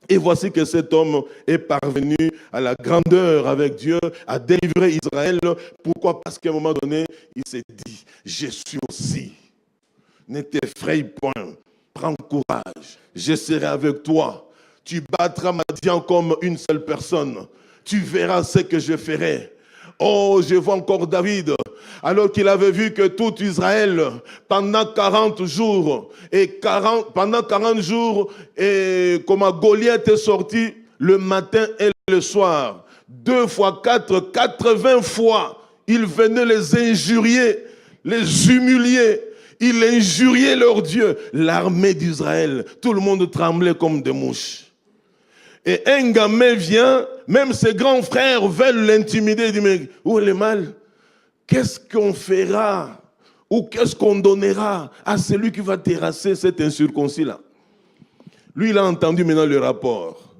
Et voici que cet homme est parvenu à la grandeur avec Dieu, à délivrer Israël. Pourquoi? Parce qu'à un moment donné, il s'est dit, je suis aussi. Ne t'effraie point. Prends courage. Je serai avec toi. Tu battras Madian comme une seule personne. Tu verras ce que je ferai. Oh, je vois encore David, alors qu'il avait vu que tout Israël, pendant 40 jours, pendant 40 jours, et comme Goliath est sorti le matin et le soir, 2 fois 4, 80 fois, il venait les injurier, les humilier. Il injuriait leur Dieu. L'armée d'Israël, tout le monde tremblait comme des mouches. Et un gamin vient, même ses grands frères veulent l'intimider. Il dit, mais où est le mal? Qu'est-ce qu'on fera? Ou qu'est-ce qu'on donnera à celui qui va terrasser cet incirconcis-là? Lui, il a entendu maintenant le rapport.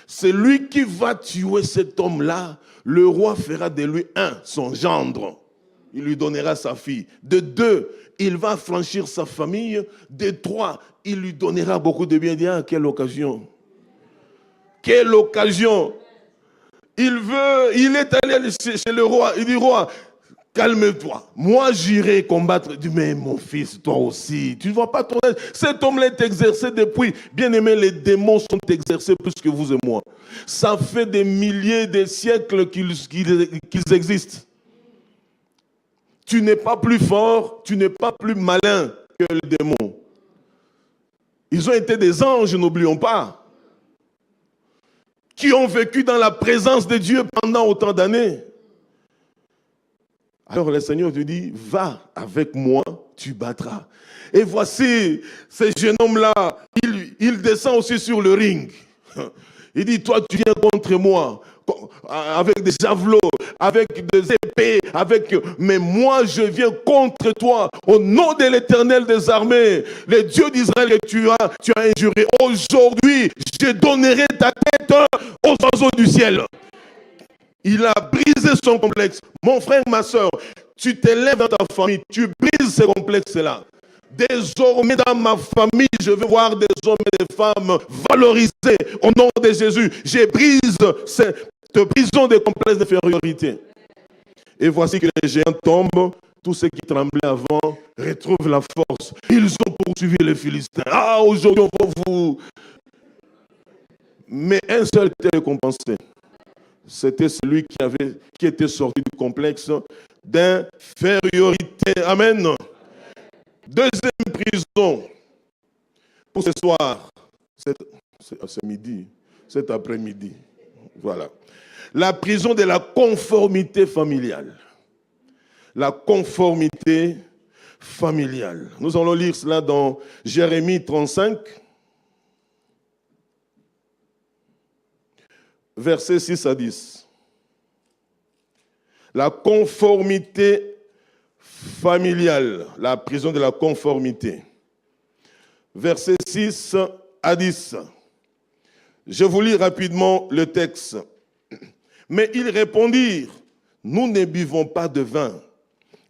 Celui qui va tuer cet homme-là, le roi fera de lui son gendre. Il lui donnera sa fille. De 2, il va franchir sa famille. De 3, il lui donnera beaucoup de biens. Il dit, ah, quelle occasion! Quelle occasion! Il est allé chez le roi. Il dit, roi, calme-toi. Moi, j'irai combattre. Il dit, mais mon fils, toi aussi, tu ne vois pas ton âge. Cet homme-là est exercé depuis. Bien aimé, les démons sont exercés plus que vous et moi. Ça fait des milliers de siècles qu'ils existent. Tu n'es pas plus fort, tu n'es pas plus malin que les démons. Ils ont été des anges, n'oublions pas, qui ont vécu dans la présence de Dieu pendant autant d'années. Alors le Seigneur te dit, va avec moi, tu battras. Et voici, ce jeune homme-là, il descend aussi sur le ring. Il dit, toi tu viens contre moi, avec des javelots, avec des épées, mais moi je viens contre toi, au nom de l'Éternel des armées, le Dieu d'Israël que tu as injuré. Aujourd'hui, je donnerai ta tête aux oiseaux du ciel. Il a brisé son complexe. Mon frère, ma soeur, tu t'élèves dans ta famille, tu brises ce complexe-là. Désormais, dans ma famille, je veux voir des hommes et des femmes valorisés au nom de Jésus. Je brise cette prison de complexe d'infériorité. Et voici que les géants tombent. Tous ceux qui tremblaient avant retrouvent la force. Ils ont poursuivi les Philistins. Ah, aujourd'hui, on va vous... Mais un seul était récompensé. C'était celui qui était sorti du complexe d'infériorité. Amen. Deuxième prison pour ce soir, c'est midi, cet après-midi. Voilà. La prison de la conformité familiale. La conformité familiale. Nous allons lire cela dans Jérémie 35, versets 6 à 10. La conformité familiale, la prison de la conformité. Versets 6 à 10. Je vous lis rapidement le texte. Mais ils répondirent, nous ne buvons pas de vin,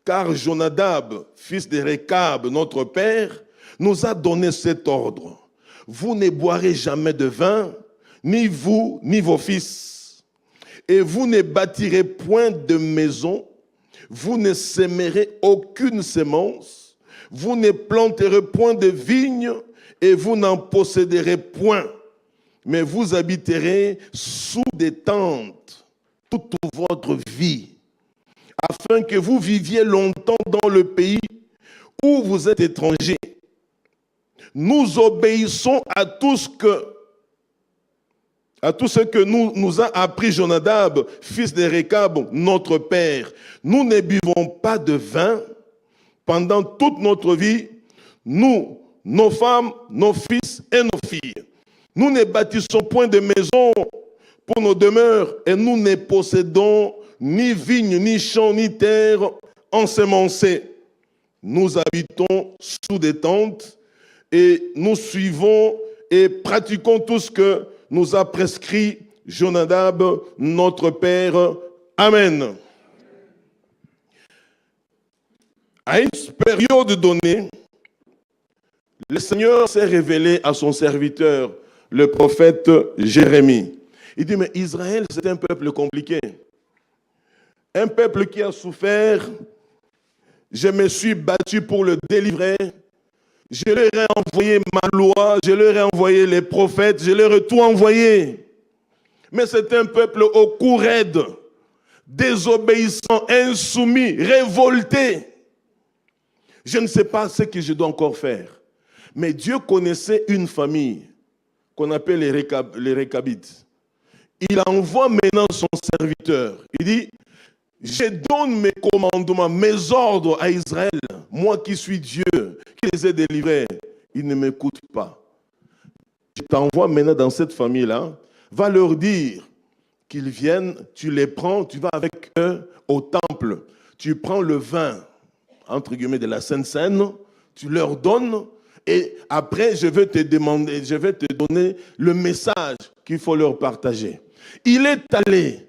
car Jonadab, fils de Récab, notre père, nous a donné cet ordre. Vous ne boirez jamais de vin, ni vous, ni vos fils. Et vous ne bâtirez point de maison, vous ne sèmerez aucune semence, vous ne planterez point de vignes, et vous n'en posséderez point. Mais vous habiterez sous des tentes toute votre vie, afin que vous viviez longtemps dans le pays où vous êtes étrangers. Nous obéissons à tout ce que nous a appris Jonadab, fils de Récab, notre père. Nous ne buvons pas de vin pendant toute notre vie, nous, nos femmes, nos fils et nos filles. Nous ne bâtissons point de maison pour nos demeures et nous ne possédons ni vignes, ni champs, ni terres ensemencées. Nous habitons sous des tentes et nous suivons et pratiquons tout ce que nous a prescrit Jonadab, notre père. Amen. À une période donnée, le Seigneur s'est révélé à son serviteur, le prophète Jérémie. Il dit, mais Israël, c'est un peuple compliqué. Un peuple qui a souffert. Je me suis battu pour le délivrer. Je leur ai envoyé ma loi, je leur ai envoyé les prophètes, je leur ai tout envoyé. Mais c'est un peuple au cou raide, désobéissant, insoumis, révolté. Je ne sais pas ce que je dois encore faire. Mais Dieu connaissait une famille qu'on appelle les Récabites. Il envoie maintenant son serviteur. Il dit, je donne mes commandements, mes ordres à Israël. Moi qui suis Dieu, qui les ai délivrés, ils ne m'écoutent pas. Je t'envoie maintenant dans cette famille-là va leur dire qu'ils viennent, tu les prends, tu vas avec eux au temple, tu prends le vin, entre guillemets, de la Sainte Seine, tu leur donnes, et après, je vais te donner le message qu'il faut leur partager. Il est allé,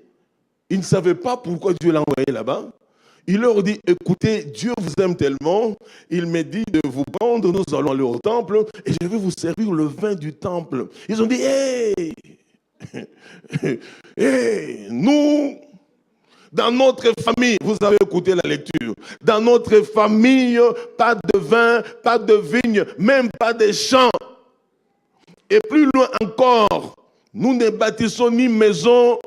il ne savait pas pourquoi Dieu l'a envoyé là-bas. Il leur dit, écoutez, Dieu vous aime tellement, il m'a dit de vous prendre, nous allons aller au temple, et je vais vous servir le vin du temple. Ils ont dit, hey, hey, nous, dans notre famille, vous avez écouté la lecture, dans notre famille, pas de vin, pas de vigne, même pas de champs. Et plus loin encore, nous ne bâtissons ni maison,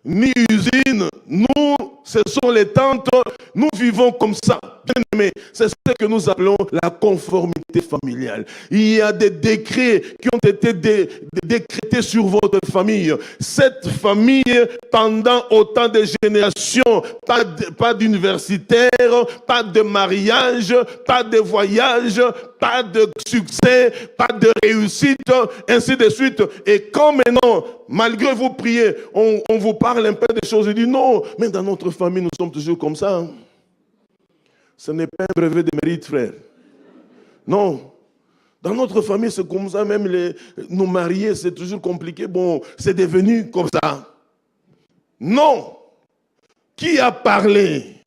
ni usine. Nous, ce sont les tentes, nous vivons comme ça. Bien aimé, c'est ce que nous appelons la conformité familiale. Il y a des décrets qui ont été décrétés sur votre famille. Cette famille, pendant autant de générations, pas d'universitaire, pas de mariage, pas de voyage, pas de succès, pas de réussite, ainsi de suite. Et quand maintenant, malgré vous priez, on vous parle un peu des choses, et dit non, mais dans notre famille, nous sommes toujours comme ça. Ce n'est pas un brevet de mérite, frère. Non. Dans notre famille, c'est comme ça, même nous marier, c'est toujours compliqué. Bon, c'est devenu comme ça. Non. Qui a parlé?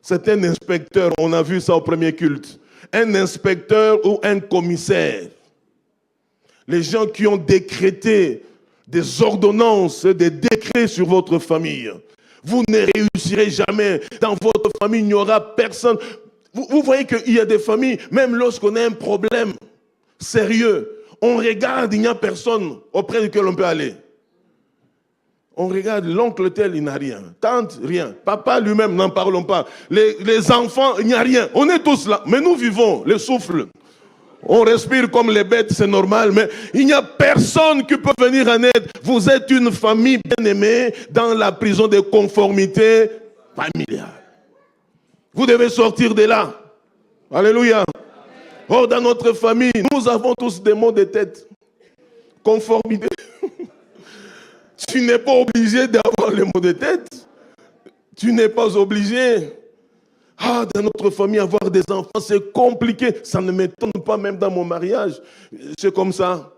C'est un inspecteur, on a vu ça au premier culte. Un inspecteur ou un commissaire. Les gens qui ont décrété des ordonnances, des décrets sur votre famille. Vous ne réussirez jamais. Dans votre famille, il n'y aura personne. Vous voyez qu'il y a des familles, même lorsqu'on a un problème sérieux, on regarde, il n'y a personne auprès duquel on peut aller. On regarde l'oncle tel, il n'a rien. Tante, rien. Papa lui-même, n'en parlons pas. Les enfants, il n'y a rien. On est tous là. Mais nous vivons le souffle. On respire comme les bêtes, c'est normal, mais il n'y a personne qui peut venir en aide. Vous êtes une famille bien-aimée dans la prison de conformité familiale. Vous devez sortir de là. Alléluia. Or, dans notre famille, nous avons tous des maux de tête. Conformité. Tu n'es pas obligé d'avoir les maux de tête. Tu n'es pas obligé. Ah, dans notre famille, avoir des enfants, c'est compliqué. Ça ne m'étonne pas, même dans mon mariage. C'est comme ça.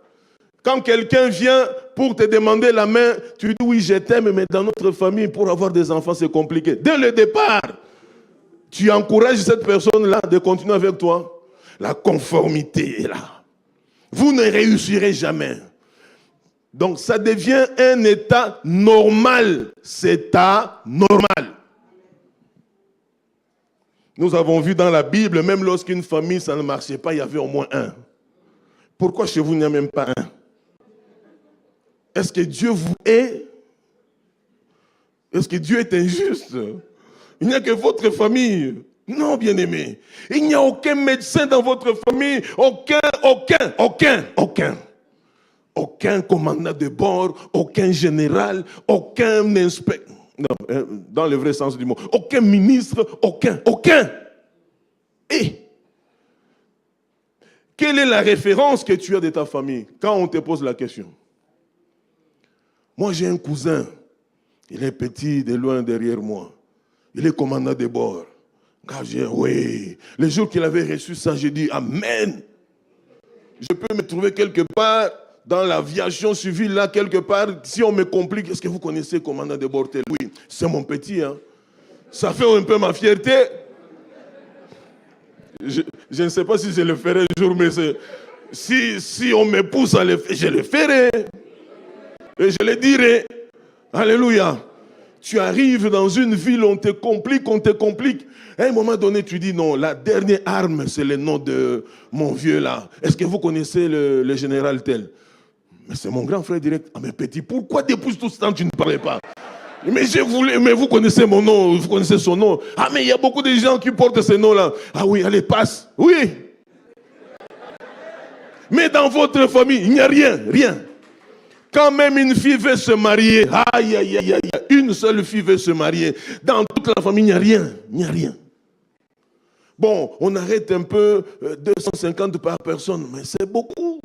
Quand quelqu'un vient pour te demander la main, tu dis oui, je t'aime, mais dans notre famille, pour avoir des enfants, c'est compliqué. Dès le départ, tu encourages cette personne-là de continuer avec toi. La conformité est là. Vous ne réussirez jamais. Donc, ça devient un état normal. C'est anormal. Nous avons vu dans la Bible, même lorsqu'une famille, ça ne marchait pas, il y avait au moins un. Pourquoi chez vous, il n'y a même pas un? Est-ce que Dieu vous hait? Est-ce que Dieu est injuste? Il n'y a que votre famille. Non, bien-aimé. Il n'y a aucun médecin dans votre famille. Aucun commandant de bord, aucun général, aucun inspecteur. Non, dans le vrai sens du mot. Aucun ministre, aucun. Et quelle est la référence que tu as de ta famille quand on te pose la question? Moi, j'ai un cousin. Il est petit, de loin derrière moi. Il est commandant de bord. Oui. Le jour qu'il avait reçu ça, j'ai dit Amen. Je peux me trouver quelque part dans l'aviation civile, là, quelque part. Si on me complique, est-ce que vous connaissez commandant de bord tel? Oui, c'est mon petit. Hein. Ça fait un peu ma fierté. Je ne sais pas si je le ferai un jour, mais si on me pousse à le faire, je le ferai. Et je le dirai. Alléluia. Tu arrives dans une ville, on te complique. À un moment donné, tu dis non, la dernière arme, c'est le nom de mon vieux là. Est-ce que vous connaissez le général tel? Mais c'est mon grand frère direct. Ah mais petit, pourquoi depuis tout ce temps tu ne parlais pas? Mais vous connaissez mon nom, vous connaissez son nom. Ah mais il y a beaucoup de gens qui portent ce nom-là. Ah oui, allez, passe. Oui. Mais dans votre famille, il n'y a rien. Quand même une fille veut se marier, aïe, une seule fille veut se marier. Dans toute la famille, il n'y a rien. Bon, on arrête un peu 250 par personne, mais c'est beaucoup.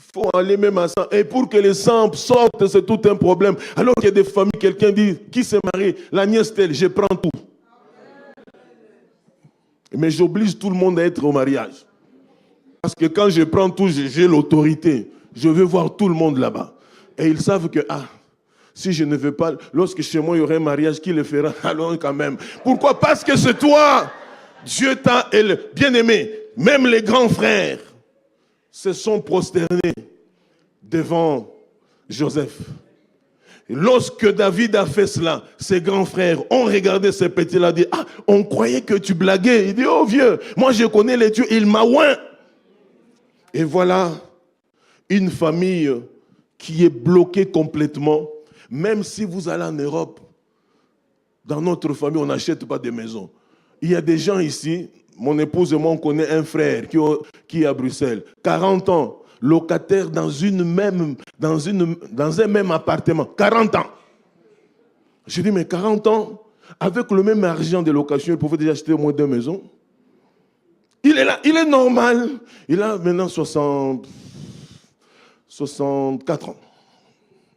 Il faut aller même à ça. Et pour que les sang sortent, c'est tout un problème. Alors qu'il y a des familles, quelqu'un dit, qui s'est marié? La nièce telle, je prends tout. Mais j'oblige tout le monde à être au mariage. Parce que quand je prends tout, j'ai l'autorité. Je veux voir tout le monde là-bas. Et ils savent que, si je ne veux pas, lorsque chez moi il y aurait un mariage, qui le fera? Alors quand même. Pourquoi? Parce que c'est toi. Dieu t'a bien-aimé. Même les grands frères se sont prosternés devant Joseph. Et lorsque David a fait cela, ses grands frères ont regardé ce petit-là et dit, on croyait que tu blaguais. Il dit, oh vieux, moi je connais les dieux, il m'a oint. Et voilà une famille qui est bloquée complètement. Même si vous allez en Europe, dans notre famille, on n'achète pas de maison. Il y a des gens ici, mon épouse et moi, on connaît un frère qui est à Bruxelles, 40 ans, locataire dans un même appartement, 40 ans. Je dis, mais 40 ans, avec le même argent de location, il pouvait déjà acheter au moins 2 maisons. Il est là, il est normal. Il a maintenant 64 ans.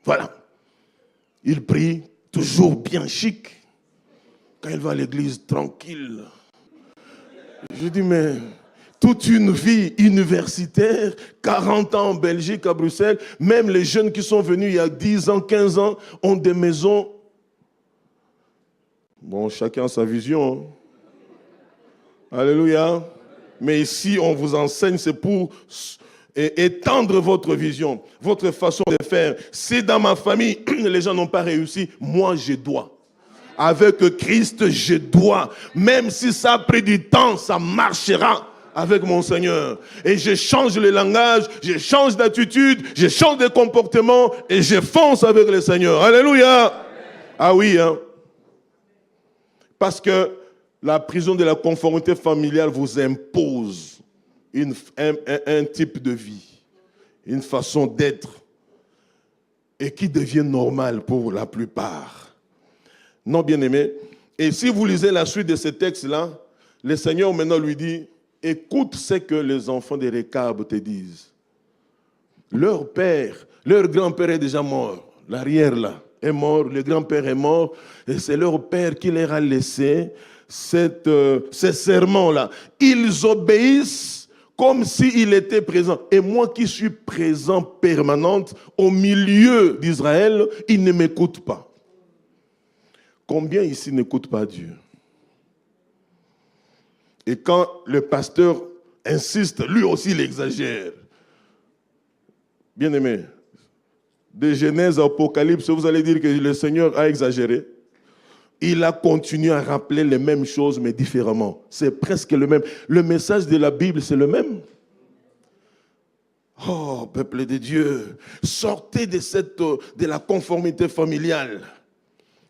Voilà. Il prie toujours bien chic. Quand il va à l'église, tranquille. Je dis, mais toute une vie universitaire, 40 ans en Belgique, à Bruxelles, même les jeunes qui sont venus il y a 10 ans, 15 ans, ont des maisons. Bon, chacun a sa vision. Alléluia. Mais ici, on vous enseigne, c'est pour étendre votre vision, votre façon de faire. Si dans ma famille, les gens n'ont pas réussi, moi, je dois. Avec Christ, je dois. Même si ça a pris du temps, ça marchera avec mon Seigneur. Et je change le langage, je change d'attitude, je change de comportement et je fonce avec le Seigneur. Alléluia. Ah oui, hein. Parce que la prison de la conformité familiale vous impose un type de vie, une façon d'être, et qui devient normale pour la plupart. Non, bien-aimé. Et si vous lisez la suite de ce texte-là, le Seigneur maintenant lui dit, écoute ce que les enfants de Récab te disent. Leur père, leur grand-père est déjà mort. L'arrière là est mort, le grand-père est mort, et c'est leur père qui leur a laissé ces serments-là. Ils obéissent comme s'il était présent. Et moi qui suis présent permanente au milieu d'Israël, ils ne m'écoutent pas. Combien ici n'écoutent pas Dieu? Et quand le pasteur insiste, lui aussi il exagère. Bien-aimé, de Genèse à Apocalypse, vous allez dire que le Seigneur a exagéré. Il a continué à rappeler les mêmes choses, mais différemment. C'est presque le même. Le message de la Bible, c'est le même. Oh, peuple de Dieu, sortez de la conformité familiale.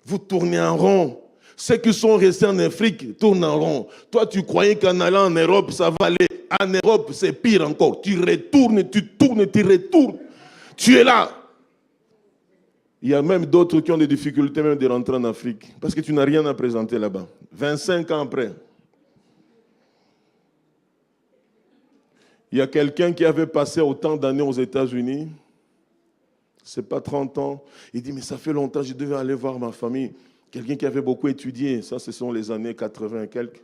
Vous tournez en rond. Ceux qui sont restés en Afrique tournent en rond. Toi, tu croyais qu'en allant en Europe, ça va aller. En Europe, c'est pire encore. Tu retournes, tu tournes, tu retournes. Tu es là. Il y a même d'autres qui ont des difficultés même de rentrer en Afrique. Parce que tu n'as rien à présenter là-bas. 25 ans après. Il y a quelqu'un qui avait passé autant d'années aux États-Unis. C'est pas 30 ans. Il dit, mais ça fait longtemps, je devais aller voir ma famille. Quelqu'un qui avait beaucoup étudié. Ça, ce sont les années 80 et quelques.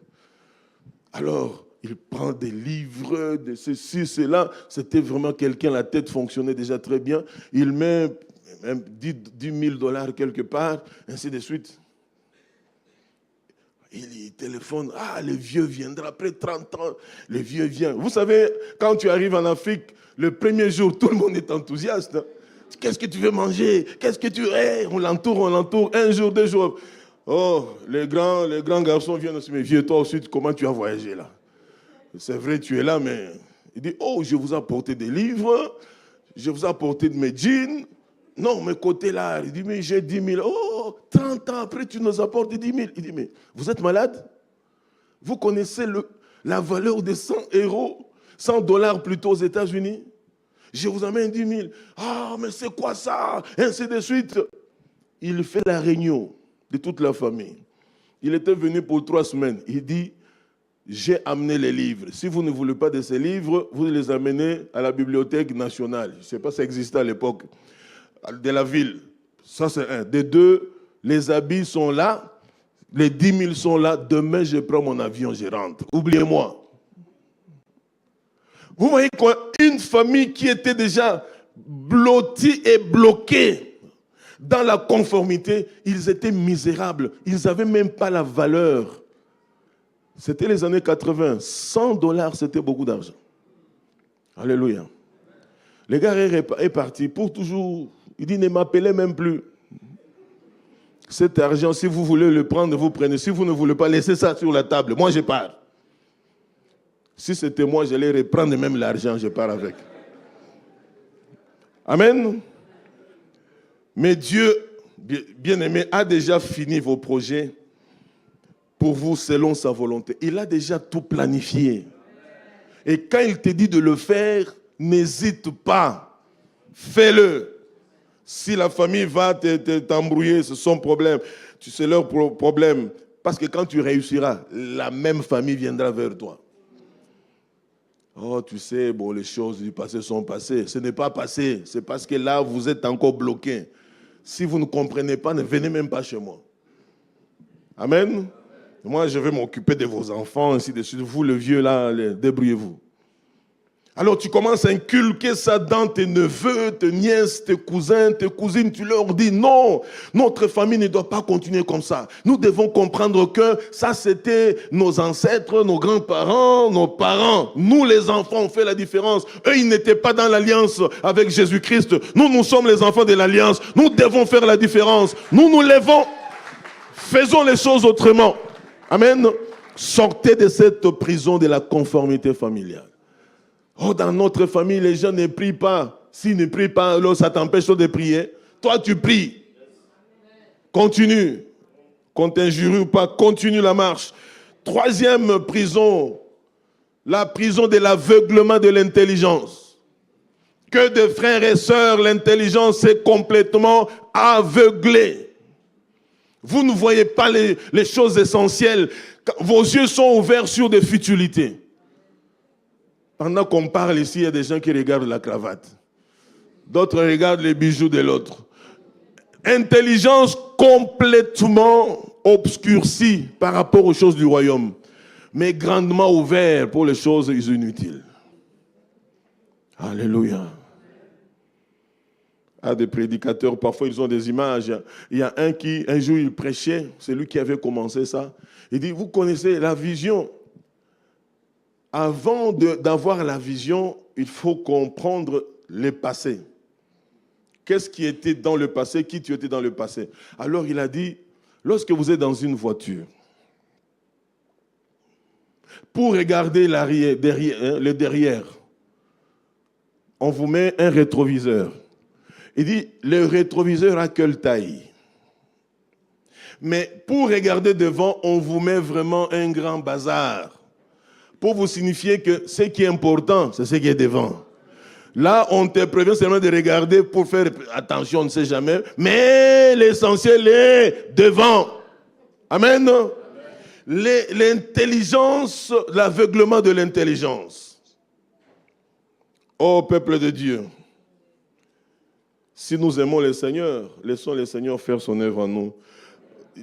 Alors, il prend des livres, de ceci, cela. C'était vraiment quelqu'un, la tête fonctionnait déjà très bien. Il met 10 000 $ quelque part, ainsi de suite. Il téléphone, le vieux viendra après 30 ans, le vieux vient. Vous savez, quand tu arrives en Afrique, le premier jour, tout le monde est enthousiaste. Qu'est-ce que tu veux manger? Qu'est-ce que tu... on l'entoure, 1 jour, 2 jours. Oh, les grands garçons viennent aussi, mais vieux, toi aussi, comment tu as voyagé là? C'est vrai, tu es là, mais... Il dit, oh, je vous ai apporté des livres, je vous ai apporté de mes jeans. Non, mais côté là, il dit, mais j'ai 10 000. Oh, 30 ans après, tu nous apportes 10 000. Il dit, mais vous êtes malade? Vous connaissez la valeur de 100 €, 100 $ plutôt aux États-Unis? Je vous amène 10 000. Ah, mais c'est quoi ça? Ainsi de suite. Il fait la réunion de toute la famille. Il était venu pour 3 semaines. Il dit, j'ai amené les livres. Si vous ne voulez pas de ces livres, vous les amenez à la Bibliothèque nationale. Je ne sais pas si ça existait à l'époque, de la ville. Ça, c'est un. Des deux, les habits sont là, les 10 000 sont là. Demain, je prends mon avion, je rentre. Oubliez-moi. Vous voyez quoi? Une famille qui était déjà blottie et bloquée dans la conformité, ils étaient misérables. Ils n'avaient même pas la valeur. C'était les années 80. $100, c'était beaucoup d'argent. Alléluia. Le gars est parti pour toujours. Il dit, ne m'appelez même plus. Cet argent, si vous voulez le prendre, vous prenez. Si vous ne voulez pas, laissez ça sur la table. Moi, je pars. Si c'était moi, j'allais reprendre même l'argent, je pars avec. Amen. Mais Dieu, bien-aimé, a déjà fini vos projets pour vous selon sa volonté. Il a déjà tout planifié. Et quand il te dit de le faire, n'hésite pas. Fais-le. Si la famille va t'embrouiller, c'est son problème. C'est leur problème. Parce que quand tu réussiras, la même famille viendra vers toi. Oh, tu sais, bon, les choses du passé sont passées. Ce n'est pas passé. C'est parce que là, vous êtes encore bloqué. Si vous ne comprenez pas, ne venez même pas chez moi. Amen. Moi, je vais m'occuper de vos enfants, ainsi de suite. Vous, le vieux, là, débrouillez-vous. Alors, tu commences à inculquer ça dans tes neveux, tes nièces, tes cousins, tes cousines. Tu leur dis, non, notre famille ne doit pas continuer comme ça. Nous devons comprendre que ça, c'était nos ancêtres, nos grands-parents, nos parents. Nous, les enfants, on fait la différence. Eux, ils n'étaient pas dans l'alliance avec Jésus-Christ. Nous, nous sommes les enfants de l'alliance. Nous devons faire la différence. Nous nous levons. Faisons les choses autrement. Amen. Sortez de cette prison de la conformité familiale. Oh, dans notre famille, les gens ne prient pas. S'ils ne prient pas, alors ça t'empêche de prier. Toi, tu pries. Continue. Qu'on t'injurie ou pas, continue la marche. Troisième prison, la prison de l'aveuglement de l'intelligence. Que de frères et sœurs, l'intelligence est complètement aveuglée. Vous ne voyez pas les choses essentielles. Vos yeux sont ouverts sur des futilités. Pendant qu'on parle ici, il y a des gens qui regardent la cravate. D'autres regardent les bijoux de l'autre. Intelligence complètement obscurcie par rapport aux choses du royaume, mais grandement ouvert pour les choses inutiles. Alléluia. Ah, des prédicateurs, parfois ils ont des images. Il y a un jour il prêchait, c'est lui qui avait commencé ça. Il dit, vous connaissez la vision. Avant d'avoir la vision, il faut comprendre le passé. Qu'est-ce qui était dans le passé? Qui tu étais dans le passé? Alors il a dit, lorsque vous êtes dans une voiture, pour regarder le derrière, on vous met un rétroviseur. Il dit, le rétroviseur a quelle taille? Mais pour regarder devant, on vous met vraiment un grand bazar. Pour vous signifier que ce qui est important, c'est ce qui est devant. Là, on te prévient seulement de regarder pour faire attention, on ne sait jamais. Mais l'essentiel est devant. Amen. L'intelligence, l'aveuglement de l'intelligence. Ô peuple de Dieu, si nous aimons le Seigneur, laissons le Seigneur faire son œuvre en nous.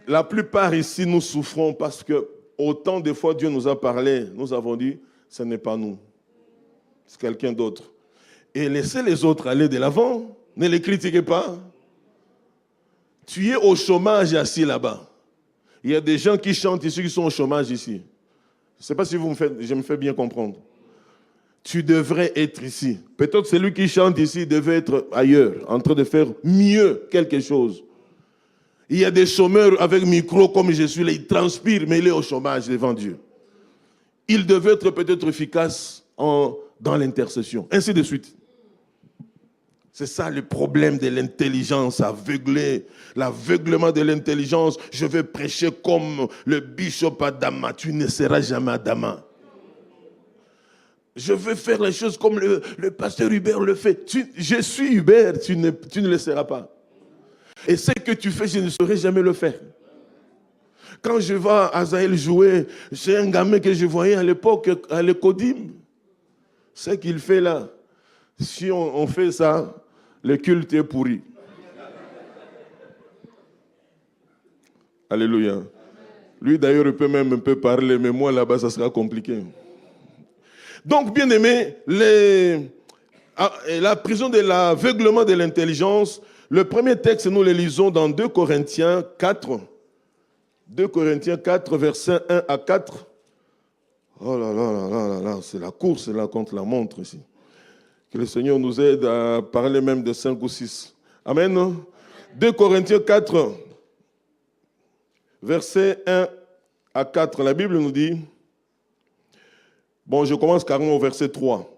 La plupart ici, nous souffrons parce que autant de fois Dieu nous a parlé, nous avons dit, ce n'est pas nous, c'est quelqu'un d'autre. Et laissez les autres aller de l'avant, ne les critiquez pas. Tu es au chômage assis là-bas. Il y a des gens qui chantent ici, qui sont au chômage ici. Je ne sais pas si je me fais bien comprendre. Tu devrais être ici. Peut-être celui qui chante ici devait être ailleurs, en train de faire mieux quelque chose. Il y a des chômeurs avec micro comme je suis là, ils transpirent, mais il est au chômage devant Dieu. Il devait être peut-être efficace dans l'intercession, ainsi de suite. C'est ça le problème de l'intelligence aveuglée, l'aveuglement de l'intelligence. Je vais prêcher comme le bishop Adama, tu ne seras jamais Adama. Je veux faire les choses comme le pasteur Hubert le fait. Je suis Hubert, tu ne le seras pas. Et ce que tu fais, je ne saurais jamais le faire. Quand je vois Azaël jouer, c'est un gamin que je voyais à l'époque à l'Ecodim. Ce qu'il fait là, si on fait ça, le culte est pourri. Alléluia. Lui d'ailleurs, il peut même un peu parler, mais moi là-bas, ça sera compliqué. Donc, bien aimé, la prison de l'aveuglement de l'intelligence, le premier texte, nous le lisons dans 2 Corinthiens 4. 2 Corinthiens 4, versets 1 à 4. Oh là là là là là là, c'est la course là contre la montre ici. Que le Seigneur nous aide à parler même de 5 ou 6. Amen. 2 Corinthiens 4, versets 1 à 4. La Bible nous dit, bon, je commence carrément au verset 3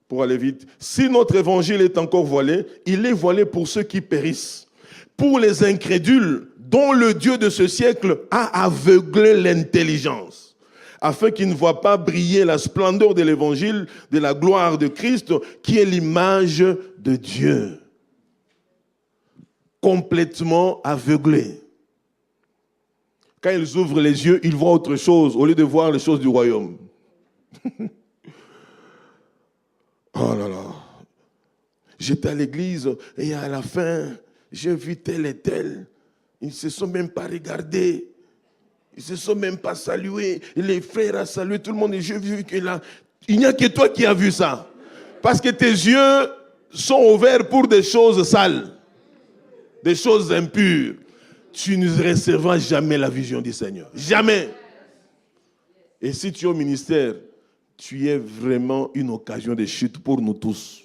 pour aller vite. Si notre évangile est encore voilé, il est voilé pour ceux qui périssent, pour les incrédules dont le Dieu de ce siècle a aveuglé l'intelligence, afin qu'ils ne voient pas briller la splendeur de l'évangile, de la gloire de Christ, qui est l'image de Dieu. Complètement aveuglés. Quand ils ouvrent les yeux, ils voient autre chose, au lieu de voir les choses du royaume. Oh là là. J'étais à l'église et à la fin, j'ai vu tel et tel. Ils ne se sont même pas regardés. Ils ne se sont même pas salués. Les frères ont salué tout le monde. Et j'ai vu que là, il n'y a que toi qui as vu ça. Parce que tes yeux sont ouverts pour des choses sales, des choses impures. Tu ne recevras jamais la vision du Seigneur. Jamais. Et si tu es au ministère, tu es vraiment une occasion de chute pour nous tous.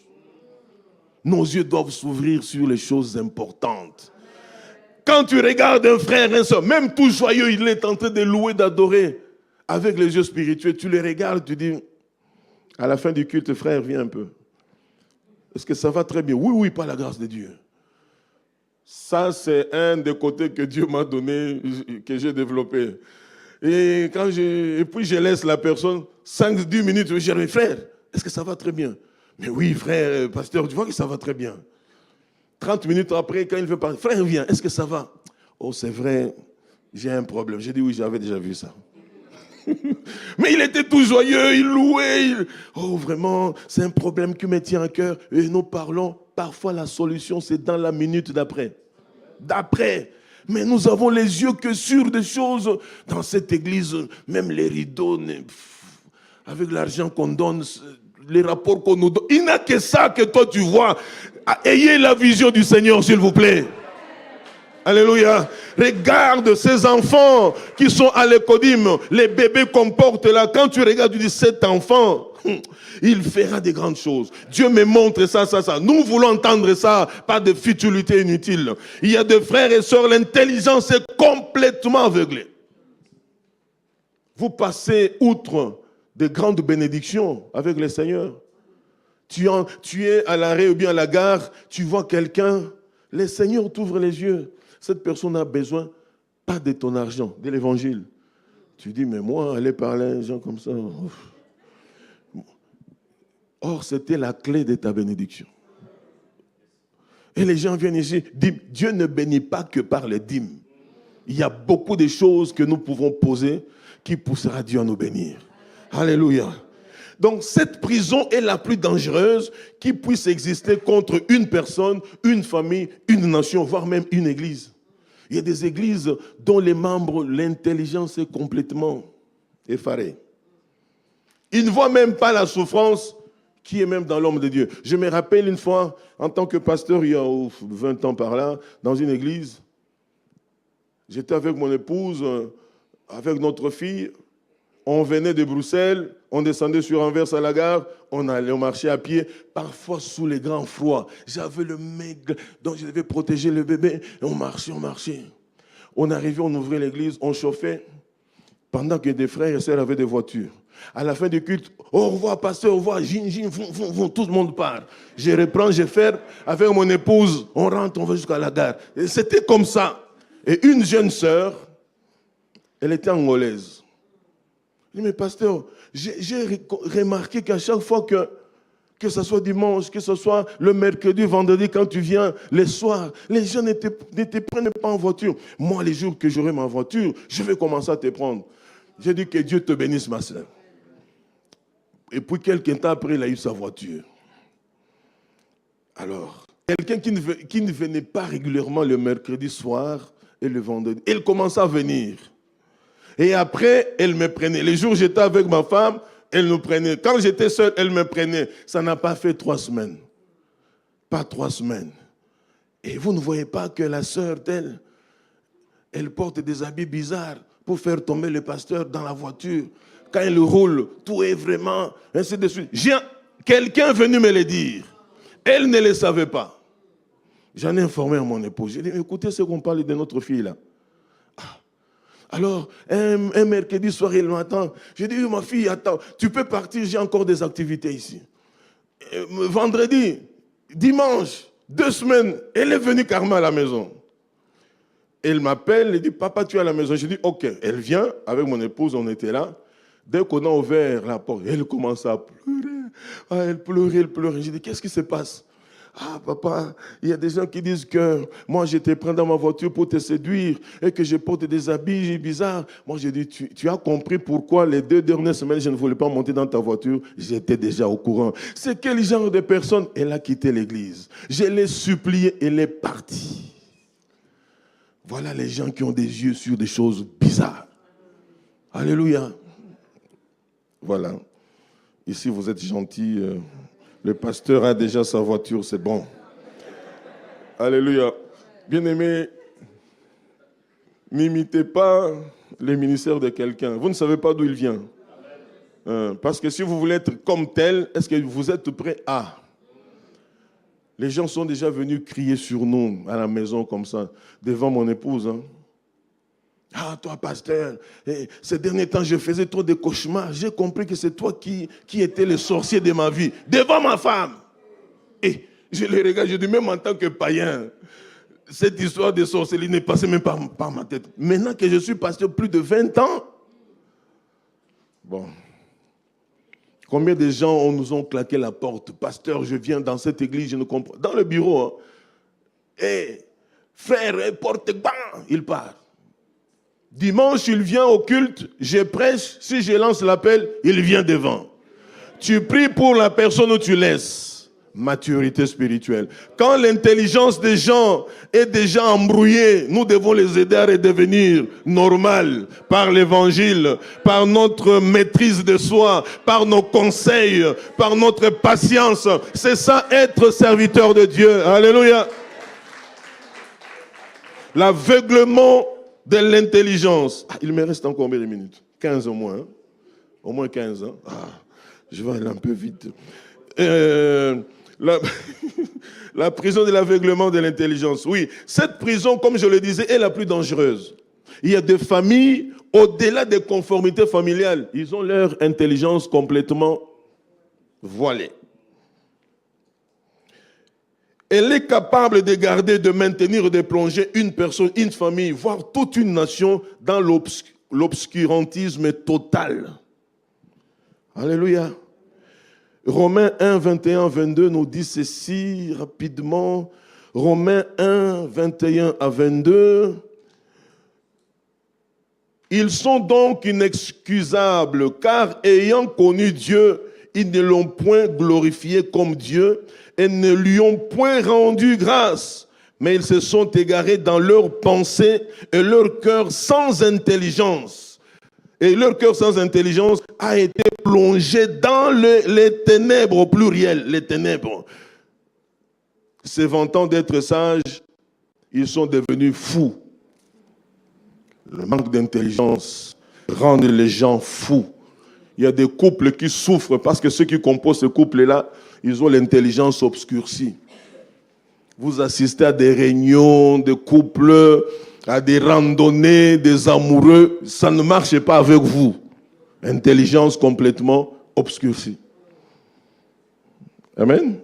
Nos yeux doivent s'ouvrir sur les choses importantes. Quand tu regardes un frère, un soeur, même tout joyeux, il est en train de louer, d'adorer, avec les yeux spirituels, tu les regardes, tu dis, à la fin du culte, frère, viens un peu. Est-ce que ça va très bien? Oui, oui, par la grâce de Dieu. Ça, c'est un des côtés que Dieu m'a donné, que j'ai développé. Et puis je laisse la personne 5-10 minutes, je dis, frère, est-ce que ça va très bien? Mais oui, frère, pasteur, tu vois que ça va très bien. 30 minutes après, quand il veut parler, frère, viens, est-ce que ça va? Oh, c'est vrai, j'ai un problème. J'ai dit, oui, j'avais déjà vu ça. Mais il était tout joyeux, il louait. Oh, vraiment, c'est un problème qui me tient à cœur. Et nous parlons, parfois la solution, c'est dans la minute d'après. D'après. Mais nous avons les yeux que sur des choses. Dans cette église, même les rideaux, avec l'argent qu'on donne, les rapports qu'on nous donne, il n'y a que ça que toi tu vois. Ayez la vision du Seigneur, s'il vous plaît. Alléluia. Regarde ces enfants qui sont à l'Ecodim, les bébés qu'on porte là. Quand tu regardes, tu dis, cet enfant, il fera des grandes choses. Dieu me montre ça, ça, ça. Nous voulons entendre ça, pas de futilité inutile. Il y a des frères et sœurs, l'intelligence est complètement aveuglée. Vous passez outre de grandes bénédictions avec le Seigneur. Tu es à l'arrêt ou bien à la gare, tu vois quelqu'un, le Seigneur t'ouvre les yeux. Cette personne a besoin, pas de ton argent, de l'évangile. Tu dis, mais moi, aller parler à un gens comme ça. Or, c'était la clé de ta bénédiction. Et les gens viennent ici, disent, Dieu ne bénit pas que par les dîmes. Il y a beaucoup de choses que nous pouvons poser qui poussera Dieu à nous bénir. Alléluia. Donc cette prison est la plus dangereuse qui puisse exister contre une personne, une famille, une nation, voire même une église. Il y a des églises dont les membres, l'intelligence est complètement effarée. Ils ne voient même pas la souffrance qui est même dans l'homme de Dieu. Je me rappelle une fois, en tant que pasteur, il y a 20 ans par là, dans une église, j'étais avec mon épouse, avec notre fille. On venait de Bruxelles, on descendait sur Anvers à la gare, on marchait à pied, parfois sous les grands froids. J'avais le maigre, donc je devais protéger le bébé. Et on marchait, on marchait. On arrivait, on ouvrait l'église, on chauffait, pendant que des frères et sœurs avaient des voitures. À la fin du culte, au revoir pasteur, au revoir, tout le monde part. Je reprends, je ferme, avec mon épouse, on rentre, on va jusqu'à la gare. Et c'était comme ça. Et une jeune sœur, elle était angolaise. Je dis, mais pasteur, j'ai remarqué qu'à chaque fois que Que ce soit dimanche, que ce soit le mercredi, vendredi, quand tu viens, les soirs, les gens ne te prennent pas en voiture. Moi, les jours que j'aurai ma voiture, je vais commencer à te prendre. J'ai dit que Dieu te bénisse, ma soeur. Et puis, quelques temps après, il a eu sa voiture. Alors, quelqu'un qui ne venait pas régulièrement le mercredi soir et le vendredi, elle commençait à venir. Et après, elle me prenait. Les jours où j'étais avec ma femme, elle nous prenait. Quand j'étais seul, elle me prenait. Ça n'a pas fait 3 semaines. Pas 3 semaines. Et vous ne voyez pas que la sœur d'elle, elle porte des habits bizarres pour faire tomber le pasteur dans la voiture. Quand elle roule, tout est vraiment, ainsi de suite. Quelqu'un est venu me le dire. Elle ne le savait pas. J'en ai informé à mon épouse. J'ai dit, écoutez ce qu'on parle de notre fille là. Alors, un mercredi soir, il m'attend. J'ai dit, ma fille, attends, tu peux partir, j'ai encore des activités ici. Vendredi, dimanche, 2 semaines, elle est venue carrément à la maison. Elle m'appelle, elle dit, papa, tu es à la maison. J'ai dit, ok. Elle vient, avec mon épouse, on était là. Dès qu'on a ouvert la porte, elle commence à pleurer. Ah, elle pleurait. J'ai dit, qu'est-ce qui se passe? Ah, papa, il y a des gens qui disent que moi, je te prends dans ma voiture pour te séduire et que je porte des habits bizarres. Moi, j'ai dit, tu as compris pourquoi les 2 dernières semaines, je ne voulais pas monter dans ta voiture. J'étais déjà au courant. C'est quel genre de personne? Elle a quitté l'église. Je l'ai supplié, elle est partie. Voilà les gens qui ont des yeux sur des choses bizarres. Alléluia. Voilà. Ici, vous êtes gentils. Le pasteur a déjà sa voiture, c'est bon. Alléluia. Bien-aimés, n'imitez pas les ministères de quelqu'un. Vous ne savez pas d'où il vient. Parce que si vous voulez être comme tel, est-ce que vous êtes prêt à? Les gens sont déjà venus crier sur nous à la maison comme ça, devant mon épouse. Ah, toi, pasteur, ces derniers temps, je faisais trop de cauchemars. J'ai compris que c'est toi qui étais le sorcier de ma vie, devant ma femme. Et je les regarde, je dis, même en tant que païen, cette histoire de sorcellerie n'est passée même par ma tête. Maintenant que je suis pasteur plus de 20 ans, bon, combien de gens nous ont claqué la porte? Pasteur, je viens dans cette église, je ne comprends. Dans le bureau, hein. Et frère, porte, bam, il part. Dimanche, il vient au culte, je prêche, si je lance l'appel, il vient devant. Tu pries pour la personne où tu laisses. Maturité spirituelle. Quand l'intelligence des gens est déjà embrouillée, nous devons les aider à redevenir normales par l'évangile, par notre maîtrise de soi, par nos conseils, par notre patience. C'est ça, être serviteur de Dieu. Alléluia. L'aveuglement de l'intelligence. Il me reste encore combien de minutes? 15 au moins. Hein? Au moins 15. Hein? Je vais aller un peu vite. La prison de l'aveuglement de l'intelligence. Oui, cette prison, comme je le disais, est la plus dangereuse. Il y a des familles, au-delà des conformités familiales, ils ont leur intelligence complètement voilée. Elle est capable de garder, de maintenir, de plonger une personne, une famille, voire toute une nation dans l'obscurantisme total. Alléluia. Romains 1, 21, 22 nous dit ceci rapidement. Romains 1, 21 à 22. Ils sont donc inexcusables, car ayant connu Dieu, ils ne l'ont point glorifié comme Dieu et ne lui ont point rendu grâce, mais ils se sont égarés dans leurs pensées et leur cœur sans intelligence. Et leur cœur sans intelligence a été plongé dans les ténèbres, au pluriel, les ténèbres. Se vantant d'être sages, ils sont devenus fous. Le manque d'intelligence rend les gens fous. Il y a des couples qui souffrent parce que ceux qui composent ce couple-là, ils ont l'intelligence obscurcie. Vous assistez à des réunions de couples, à des randonnées, des amoureux. Ça ne marche pas avec vous. Intelligence complètement obscurcie. Amen.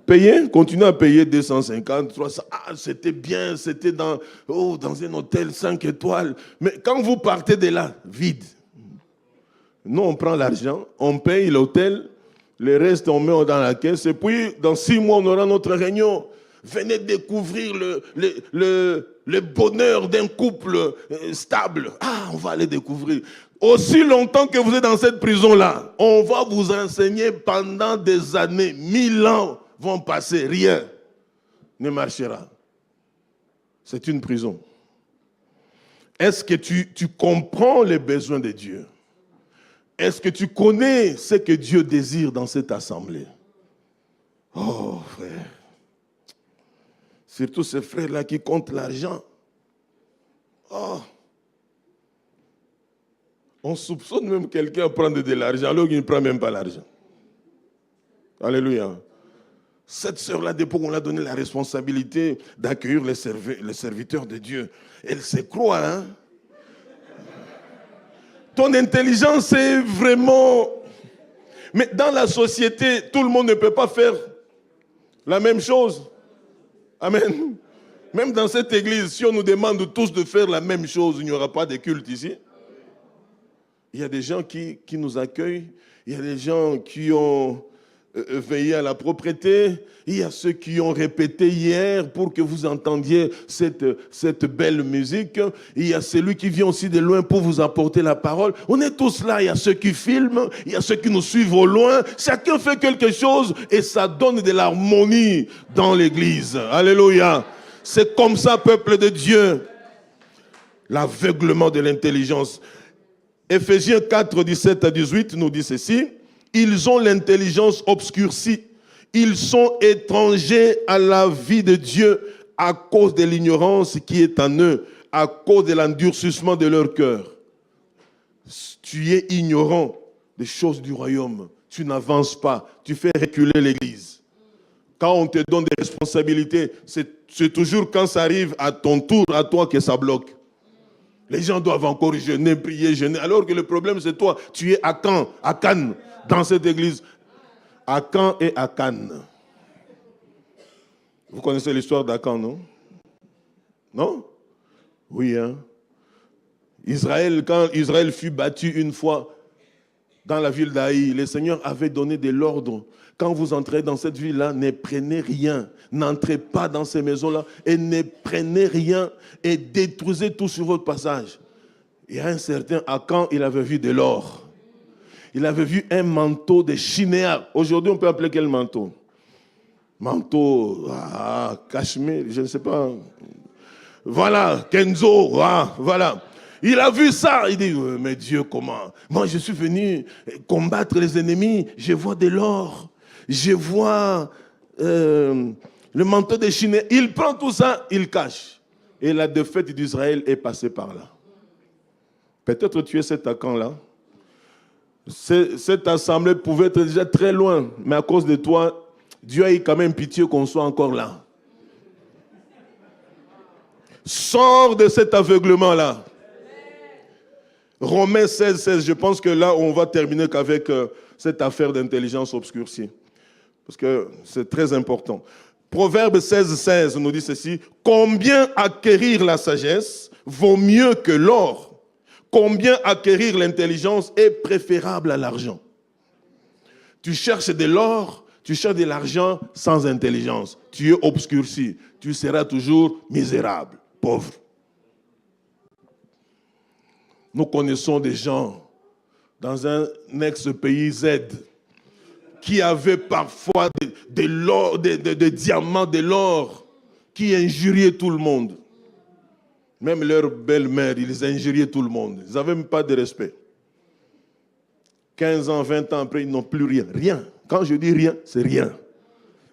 Payez, continuez à payer 250, 300. Ah, c'était bien, c'était dans un hôtel 5 étoiles. Mais quand vous partez de là, vide. Nous, on prend l'argent, on paye l'hôtel, Le reste, on met dans la caisse. Et puis, dans 6 mois, on aura notre réunion. Venez découvrir le bonheur d'un couple stable. Ah, on va aller découvrir. Aussi longtemps que vous êtes dans cette prison-là, on va vous enseigner pendant des années. 1000 ans vont passer. Rien ne marchera. C'est une prison. Est-ce que tu comprends les besoins de Dieu? Est-ce que tu connais ce que Dieu désire dans cette assemblée? Oh, frère. Surtout ces frères-là qui comptent l'argent. Oh. On soupçonne même quelqu'un à prendre de l'argent alors qu'il ne prend même pas l'argent. Alléluia. Cette sœur-là, depuis qu'on lui a donné la responsabilité d'accueillir les serviteurs de Dieu, elle se croit, hein? Ton intelligence est vraiment... Mais dans la société, tout le monde ne peut pas faire la même chose. Amen. Même dans cette église, si on nous demande tous de faire la même chose, il n'y aura pas de culte ici. Il y a des gens qui nous accueillent, il y a des gens qui ont veillé à la propreté, il y a ceux qui ont répété hier pour que vous entendiez cette belle musique, il y a celui qui vient aussi de loin pour vous apporter la parole. On est tous là, il y a ceux qui filment, il y a ceux qui nous suivent au loin, chacun fait quelque chose et ça donne de l'harmonie dans l'église. Alléluia. C'est comme ça, peuple de Dieu. L'aveuglement de l'intelligence. Éphésiens 4, 17 à 18 nous dit ceci. Ils ont l'intelligence obscurcie. Ils sont étrangers à la vie de Dieu à cause de l'ignorance qui est en eux, à cause de l'endurcissement de leur cœur. Tu es ignorant des choses du royaume. Tu n'avances pas. Tu fais reculer l'église. Quand on te donne des responsabilités, c'est toujours quand ça arrive à ton tour, à toi, que ça bloque. Les gens doivent encore jeûner, prier, jeûner. Alors que le problème, c'est toi. Tu es à Caen, à Cannes, dans cette église. À Caen et à Cannes. Vous connaissez l'histoire d'Akan, non? Non? Oui, hein? Israël, quand Israël fut battu une fois dans la ville d'Aï, le Seigneur avait donné de l'ordre. Quand vous entrez dans cette ville-là, ne prenez rien. N'entrez pas dans ces maisons-là et ne prenez rien et détruisez tout sur votre passage. Il y a un certain Akan, il avait vu de l'or. Il avait vu un manteau de Chinéa. Aujourd'hui, on peut appeler quel manteau? Manteau, cachemire, je ne sais pas. Voilà, Kenzo, voilà. Il a vu ça, il dit, mais Dieu, comment? Moi, je suis venu combattre les ennemis, je vois de l'or, je vois le manteau de Chinéa. Il prend tout ça, il cache. Et la défaite d'Israël est passée par là. Peut-être tu es cet Akan-là. Cette assemblée pouvait être déjà très loin, mais à cause de toi, Dieu a eu quand même pitié qu'on soit encore là. Sors de cet aveuglement-là. Romains 16, 16, je pense que là, on va terminer qu'avec cette affaire d'intelligence obscurcie. Parce que c'est très important. Proverbe 16, 16 nous dit ceci. Combien acquérir la sagesse vaut mieux que l'or? Combien acquérir l'intelligence est préférable à l'argent? Tu cherches de l'or, tu cherches de l'argent sans intelligence. Tu es obscurci. Tu seras toujours misérable, pauvre. Nous connaissons des gens dans un ex-pays Z qui avaient parfois des diamants, de l'or, qui injuriaient tout le monde. Même leur belle-mère, ils injuriaient tout le monde. Ils n'avaient même pas de respect. 15 ans, 20 ans après, ils n'ont plus rien. Rien. Quand je dis rien, c'est rien.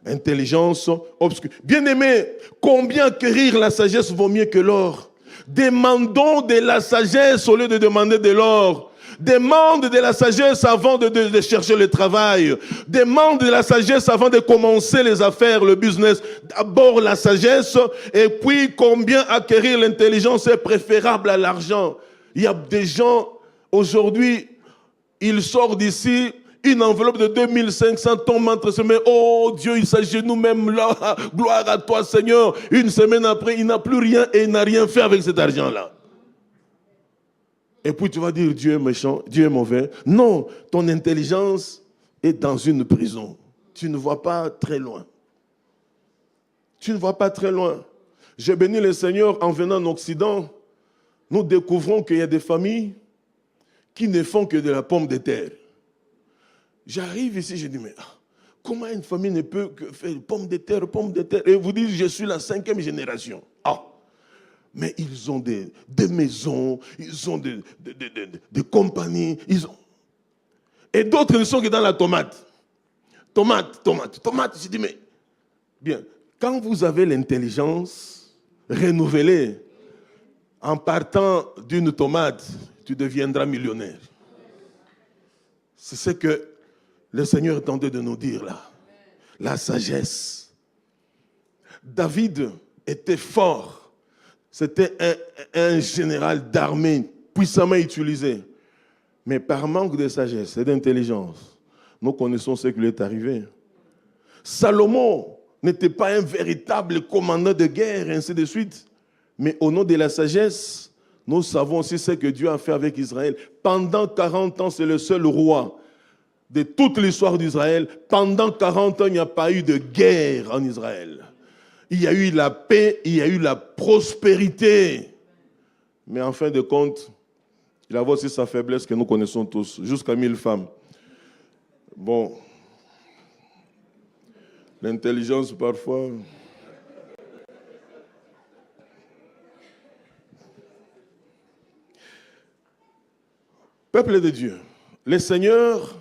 Intelligence obscure. Bien-aimé, combien acquérir la sagesse vaut mieux que l'or? Demandons de la sagesse au lieu de demander de l'or. Demande de la sagesse avant de chercher le travail. Demande de la sagesse avant de commencer les affaires, le business. D'abord la sagesse et puis combien acquérir l'intelligence est préférable à l'argent. Il y a des gens, aujourd'hui, ils sortent d'ici, une enveloppe de 2500 tombes entre ses mains. Oh Dieu, il s'agit de nous-mêmes là. Gloire à toi Seigneur. Une semaine après, il n'a plus rien et il n'a rien fait avec cet argent-là. Et puis tu vas dire Dieu est méchant, Dieu est mauvais. Non, ton intelligence est dans une prison. Tu ne vois pas très loin. Tu ne vois pas très loin. J'ai béni le Seigneur en venant en Occident. Nous découvrons qu'il y a des familles qui ne font que de la pomme de terre. J'arrive ici, je dis, mais comment une famille ne peut que faire pomme de terre? Et vous dites, je suis la 5e génération. Ah! Mais ils ont des maisons, ils ont des compagnies, et d'autres ne sont que dans la tomate. Tomate. Je dis, mais bien, quand vous avez l'intelligence renouvelée, en partant d'une tomate, tu deviendras millionnaire. C'est ce que le Seigneur tentait de nous dire là. La sagesse. David était fort. C'était un général d'armée puissamment utilisé. Mais par manque de sagesse et d'intelligence, nous connaissons ce qui lui est arrivé. Salomon n'était pas un véritable commandant de guerre, et ainsi de suite. Mais au nom de la sagesse, nous savons aussi ce que Dieu a fait avec Israël. Pendant 40 ans, c'est le seul roi de toute l'histoire d'Israël. Pendant 40 ans, il n'y a pas eu de guerre en Israël. Il y a eu la paix, il y a eu la prospérité. Mais en fin de compte, il avait aussi sa faiblesse que nous connaissons tous, jusqu'à 1000 femmes. Bon, l'intelligence parfois... Peuple de Dieu, le Seigneur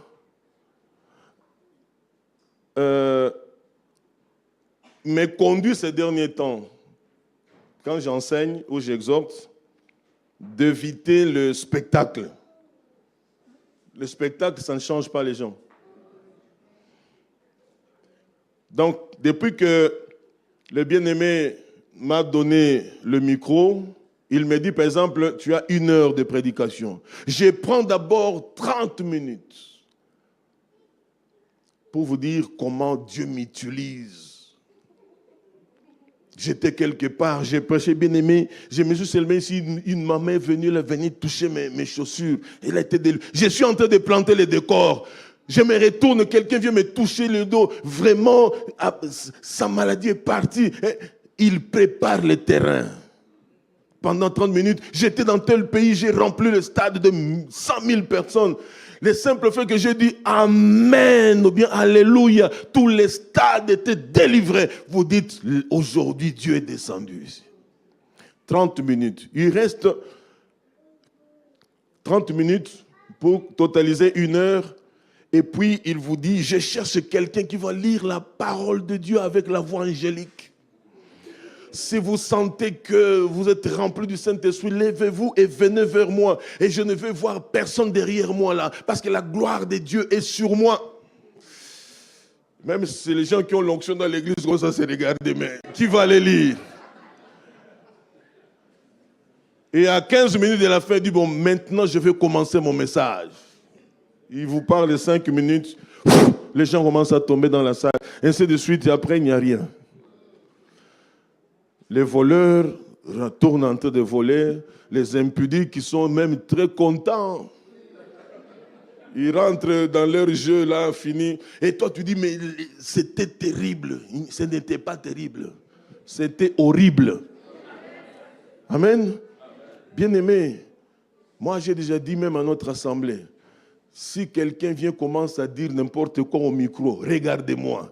me conduit ces derniers temps, quand j'enseigne ou j'exhorte, d'éviter le spectacle. Le spectacle, ça ne change pas les gens. Donc, depuis que le bien-aimé m'a donné le micro, il me dit, par exemple, tu as 1 heure de prédication. Je prends d'abord 30 minutes pour vous dire comment Dieu m'utilise. J'étais quelque part, j'ai prêché, bien aimé. Je me suis seulement ici, une maman est venue, elle est venue toucher mes chaussures. Elle a été je suis en train de planter les décors. Je me retourne, quelqu'un vient me toucher le dos. Vraiment, sa maladie est partie. Il prépare le terrain. Pendant 30 minutes, j'étais dans tel pays, j'ai rempli le stade de 100 000 personnes. Le simple fait que j'ai dit Amen ou bien Alléluia, tous les stades étaient délivrés. Vous dites, aujourd'hui Dieu est descendu ici. 30 minutes. Il reste 30 minutes pour totaliser 1 heure. Et puis il vous dit, je cherche quelqu'un qui va lire la parole de Dieu avec la voix angélique. Si vous sentez que vous êtes rempli du Saint-Esprit, levez-vous et venez vers moi. Et je ne veux voir personne derrière moi là, parce que la gloire de Dieu est sur moi. Même si c'est les gens qui ont l'onction dans l'église, comme ça se regarde, mais qui va les lire? Et à 15 minutes de la fin, il dit, bon, maintenant je vais commencer mon message. Il vous parle de 5 minutes, les gens commencent à tomber dans la salle, ainsi de suite, et après il n'y a rien. Les voleurs retournent en train de voler, les impudiques qui sont même très contents. Ils rentrent dans leur jeu là, fini. Et toi tu dis, mais c'était terrible. Ce n'était pas terrible. C'était horrible. Amen. Bien-aimé, moi j'ai déjà dit même à notre assemblée, si quelqu'un vient commence à dire n'importe quoi au micro, regardez-moi.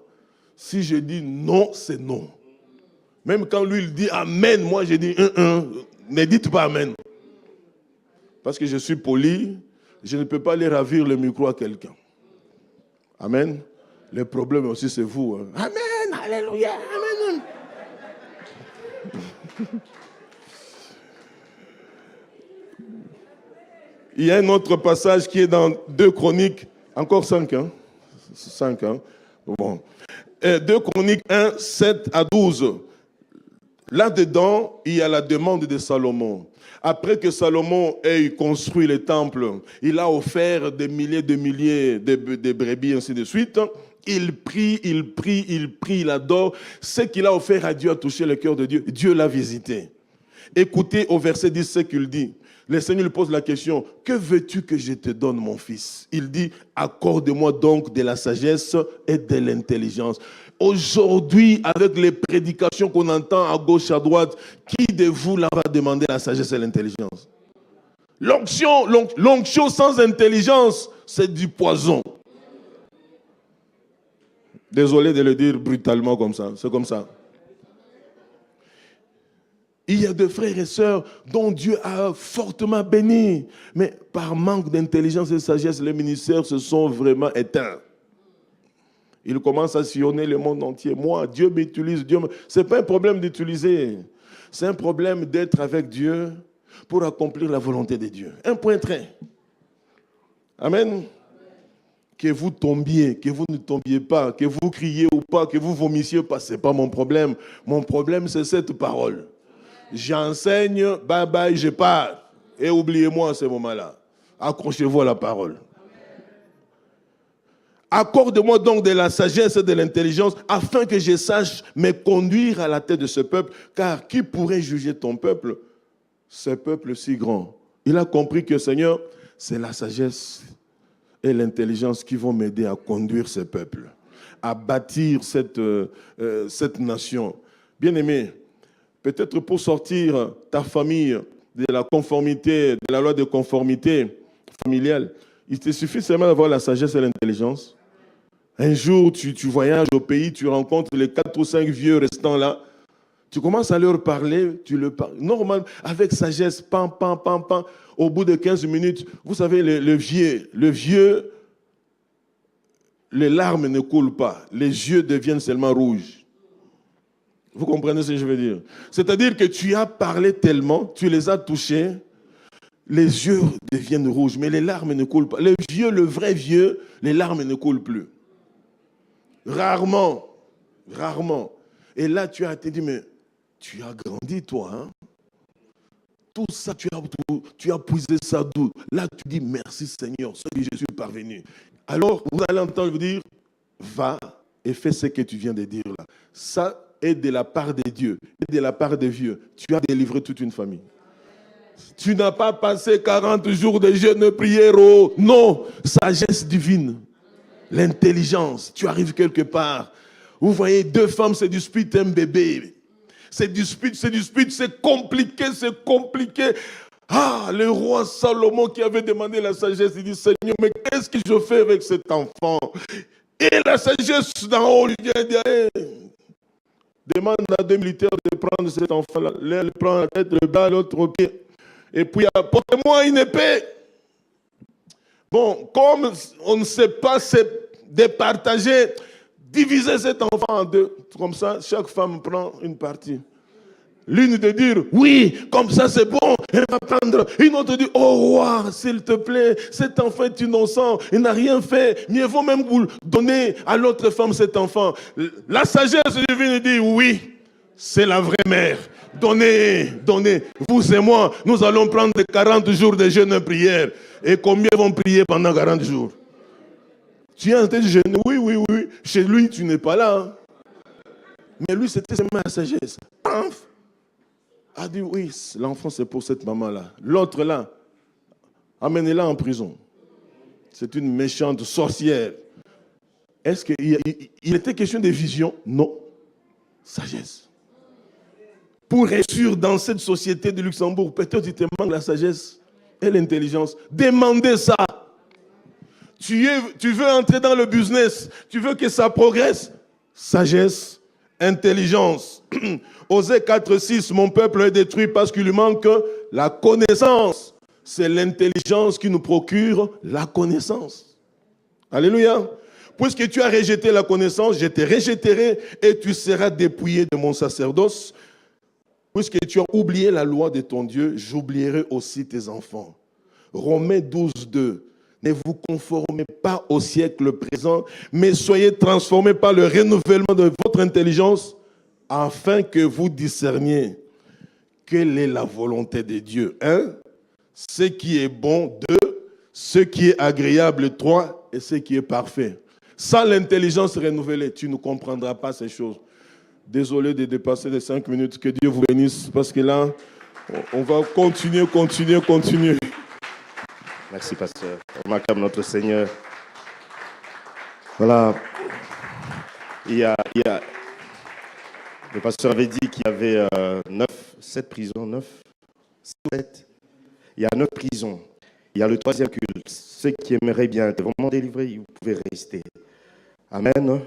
Si je dis non, c'est non. Même quand lui il dit Amen, moi je dis ne dites pas Amen. Parce que je suis poli, je ne peux pas aller ravir le micro à quelqu'un. Amen. Le problème aussi c'est vous. Hein. Amen, alléluia, amen. Il y a un autre passage qui est dans 2 Chroniques, encore 5, hein? 5, hein? Bon. 2 Chroniques 1, 7 à 12. Là-dedans, il y a la demande de Salomon. Après que Salomon ait construit le temple, il a offert des milliers de brebis, ainsi de suite. Il prie, il adore. Ce qu'il a offert à Dieu a touché le cœur de Dieu. Dieu l'a visité. Écoutez au verset 10 ce qu'il dit. Le Seigneur lui pose la question, que veux-tu que je te donne, mon fils? Il dit, accorde-moi donc de la sagesse et de l'intelligence. Aujourd'hui, avec les prédications qu'on entend à gauche, à droite, qui de vous là va demander la sagesse et l'intelligence? L'onction sans intelligence, c'est du poison. Désolé de le dire brutalement comme ça, c'est comme ça. Il y a des frères et sœurs dont Dieu a fortement béni. Mais par manque d'intelligence et de sagesse, les ministères se sont vraiment éteints. Ils commencent à sillonner le monde entier. Moi, Dieu m'utilise. Ce n'est pas un problème d'utiliser. C'est un problème d'être avec Dieu pour accomplir la volonté de Dieu. Un point trait. Amen. Que vous tombiez, que vous ne tombiez pas, que vous criez ou pas, que vous vomissiez pas, ce n'est pas mon problème. Mon problème, c'est cette parole. J'enseigne, bye bye, je pars. Et oubliez-moi à ce moment-là. Accrochez-vous à la parole. Accorde-moi donc de la sagesse et de l'intelligence afin que je sache me conduire à la tête de ce peuple. Car qui pourrait juger ton peuple, ce peuple si grand? Il a compris que, Seigneur, c'est la sagesse et l'intelligence qui vont m'aider à conduire ce peuple, à bâtir cette nation. Bien-aimé, peut-être pour sortir ta famille de la conformité, de la loi de conformité familiale, il te suffit seulement d'avoir la sagesse et l'intelligence. Un jour, tu voyages au pays, tu rencontres les 4 ou 5 vieux restants là, tu commences à leur parler, tu leur parles normalement, avec sagesse, pam, pam, pam, pam. Au bout de 15 minutes, vous savez, le vieux, les larmes ne coulent pas, les yeux deviennent seulement rouges. Vous comprenez ce que je veux dire? C'est-à-dire que tu as parlé tellement, tu les as touchés, les yeux deviennent rouges, mais les larmes ne coulent pas. Le vieux, le vrai vieux, les larmes ne coulent plus. Rarement. Et là, tu as été dit, mais tu as grandi, toi. Hein? Tout ça, tu as puisé ça d'où? Là, tu dis, merci Seigneur, ce que je suis parvenu. Alors, vous allez entendre vous dire, va et fais ce que tu viens de dire là. Ça est de la part de Dieu, et de la part des vieux. Tu as délivré toute une famille. Tu n'as pas passé 40 jours de jeûne et prière. Oh, non, sagesse divine. L'intelligence, tu arrives quelque part. Vous voyez, 2 femmes se disputent un bébé. C'est compliqué. Ah, le roi Salomon qui avait demandé la sagesse, il dit, Seigneur, mais qu'est-ce que je fais avec cet enfant? Et la sagesse d'en haut lui vient dire, demande à 2 militaires de prendre cet enfant-là. L'un le prend la tête, le bas, l'autre au pied. Et puis, apportez-moi une épée. Bon, comme on ne sait pas se départager, diviser cet enfant en 2. Comme ça, chaque femme prend une partie. L'une de dire, oui, comme ça c'est bon, elle va prendre. Une autre dit, oh roi, s'il te plaît, cet enfant est innocent, il n'a rien fait. Mieux vaut même vous donner à l'autre femme cet enfant. La sagesse divine dit, oui, c'est la vraie mère. Donnez. Vous et moi, nous allons prendre 40 jours de jeûne et prière. Et combien vont prier pendant 40 jours? Tu es en train de jeûner, oui. Chez lui, tu n'es pas là. Hein. Mais lui, c'était seulement la sagesse. Paf! A dit, oui, l'enfant, c'est pour cette maman-là. L'autre, là, amenez-la en prison. C'est une méchante sorcière. Est-ce qu'il était question de vision? Non. Sagesse. Pour réussir dans cette société de Luxembourg, peut-être il te manque la sagesse et l'intelligence. Demandez ça. Tu veux entrer dans le business, tu veux que ça progresse. Sagesse, intelligence. Osée 4:6, mon peuple est détruit parce qu'il lui manque la connaissance. C'est l'intelligence qui nous procure la connaissance. Alléluia. Puisque tu as rejeté la connaissance, je te rejetterai et tu seras dépouillé de mon sacerdoce. Puisque tu as oublié la loi de ton Dieu, j'oublierai aussi tes enfants. Romains 12:2. Ne vous conformez pas au siècle présent, mais soyez transformés par le renouvellement de votre intelligence, afin que vous discerniez quelle est la volonté de Dieu. 1. Ce qui est bon. 2. Ce qui est agréable. 3. Et ce qui est parfait. Sans l'intelligence renouvelée, tu ne comprendras pas ces choses. Désolé de dépasser les 5 minutes. Que Dieu vous bénisse, parce que là, On va continuer. Merci, pasteur. On acclame notre Seigneur. Voilà. Le pasteur avait dit qu'il y avait 7 prisons, 7. Il y a 9 prisons. Il y a le 3e culte. Ceux qui aimeraient bien être vraiment délivrés, vous pouvez rester. Amen. Mais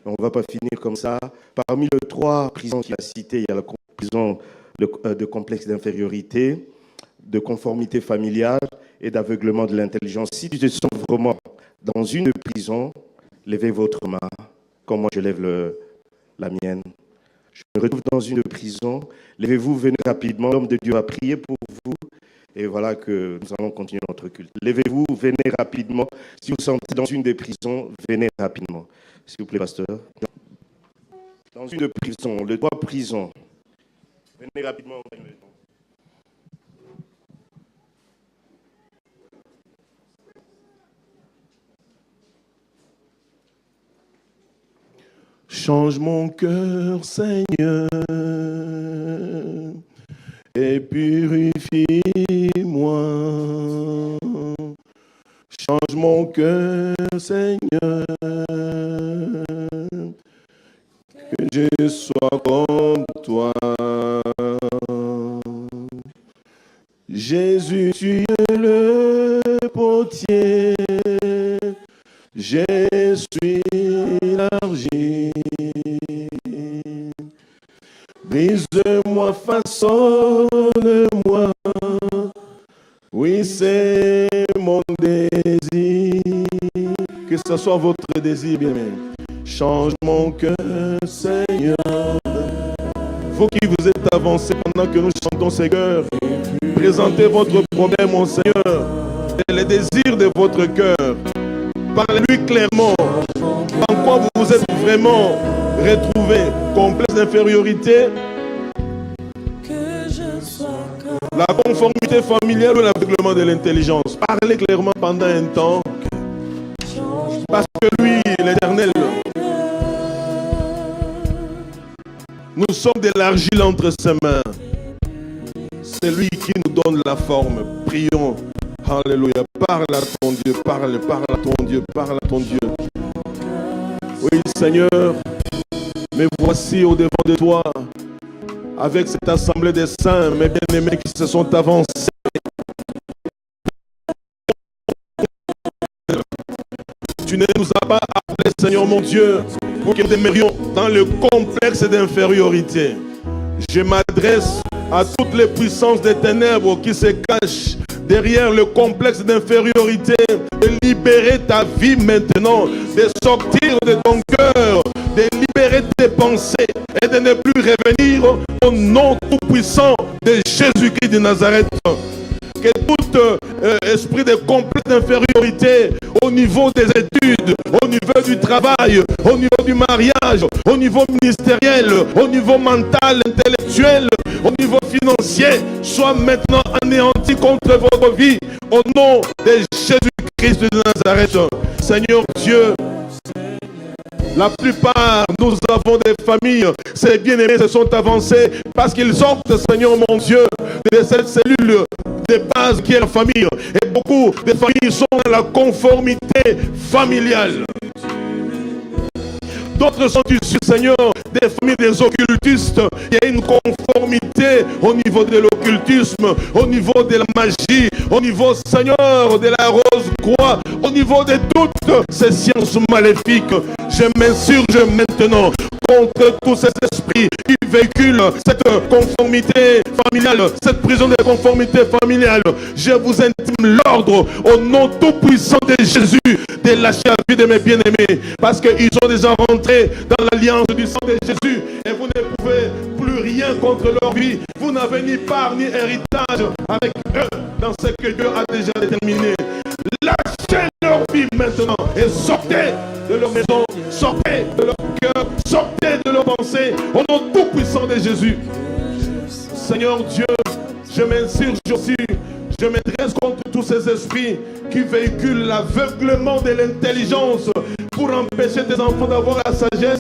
on ne va pas finir comme ça. Parmi les 3 prisons qu'il a citées, il y a la prison de complexe d'infériorité, de conformité familiale et d'aveuglement de l'intelligence. Si tu te sens vraiment dans une prison, levez votre main, comme moi je lève la mienne. Je me retrouve dans une prison. Levez-vous, venez rapidement. L'homme de Dieu a prié pour vous. Et voilà que nous allons continuer notre culte. Levez-vous, venez rapidement. Si vous sentez dans une des prisons, venez rapidement. S'il vous plaît, pasteur. Dans une prison, les 3 prisons. Venez rapidement. Change mon cœur, Seigneur, et purifie-moi. Change mon cœur, Seigneur, que je sois comme toi. Jésus, tu es le potier, je suis l'argile. Brise-moi, façonne-moi, oui c'est mon désir. Que ce soit votre désir, bien-aimé. Change mon cœur, Seigneur. Vous qui vous êtes avancés pendant que nous chantons ces cœurs, présentez votre problème au Seigneur et les désirs de votre cœur. Parlez-lui clairement. En quoi vous vous êtes vraiment retrouvé? Complexe d'infériorité, la conformité familiale ou l'aveuglement de l'intelligence. Parlez clairement pendant un temps. Parce que lui, l'Éternel, nous sommes de l'argile entre ses mains. C'est lui qui nous donne la forme. Prions. Alléluia. Parle à ton Dieu. Parle à ton Dieu. Parle à ton Dieu. Oui, Seigneur. Mais voici au devant de toi, avec cette assemblée des saints, mes bien-aimés qui se sont avancés. Tu ne nous as pas appelés, Seigneur mon Dieu, pour que nous demeurions dans le complexe d'infériorité. Je m'adresse à toutes les puissances des ténèbres qui se cachent derrière le complexe d'infériorité, de libérer ta vie maintenant, de sortir de ton cœur, de libérer tes pensées et de ne plus revenir au nom tout-puissant de Jésus-Christ de Nazareth. Que tout esprit de complexe d'infériorité au niveau des études, au niveau du travail, au niveau du mariage, au niveau ministériel, au niveau mental, intellectuel, au niveau financier, soit maintenant anéanti contre votre vie au nom de Jésus-Christ de Nazareth. Seigneur Dieu, la plupart, nous avons des familles, ces bien-aimés se sont avancés parce qu'ils sortent, Seigneur mon Dieu, de cette cellule de base qui est la famille. Et beaucoup de familles sont dans la conformité familiale. D'autres sont issus, Seigneur, des familles des occultistes. Il y a une conformité au niveau de l'occultisme, au niveau de la magie, au niveau, Seigneur, de la rose croix, au niveau de toutes ces sciences maléfiques. Je m'insurge maintenant contre tous ces esprits qui véhiculent cette conformité familiale, cette prison de conformité familiale. Je vous intime l'ordre au nom tout-puissant de Jésus de lâcher la vie de mes bien-aimés, parce qu'ils sont déjà rentrés dans l'alliance du sang de Jésus et vous ne pouvez plus rien contre leur vie. Vous n'avez ni part ni héritage avec eux dans ce que Dieu a déjà déterminé. Lâchez leur vie maintenant et sortez de leur maison, sortez de leur cœur, sortez de leurs pensées au nom tout-puissant de Jésus. Seigneur Dieu, je m'insurge aussi, je me dresse contre tous ces esprits qui véhiculent l'aveuglement de l'intelligence pour empêcher tes enfants d'avoir la sagesse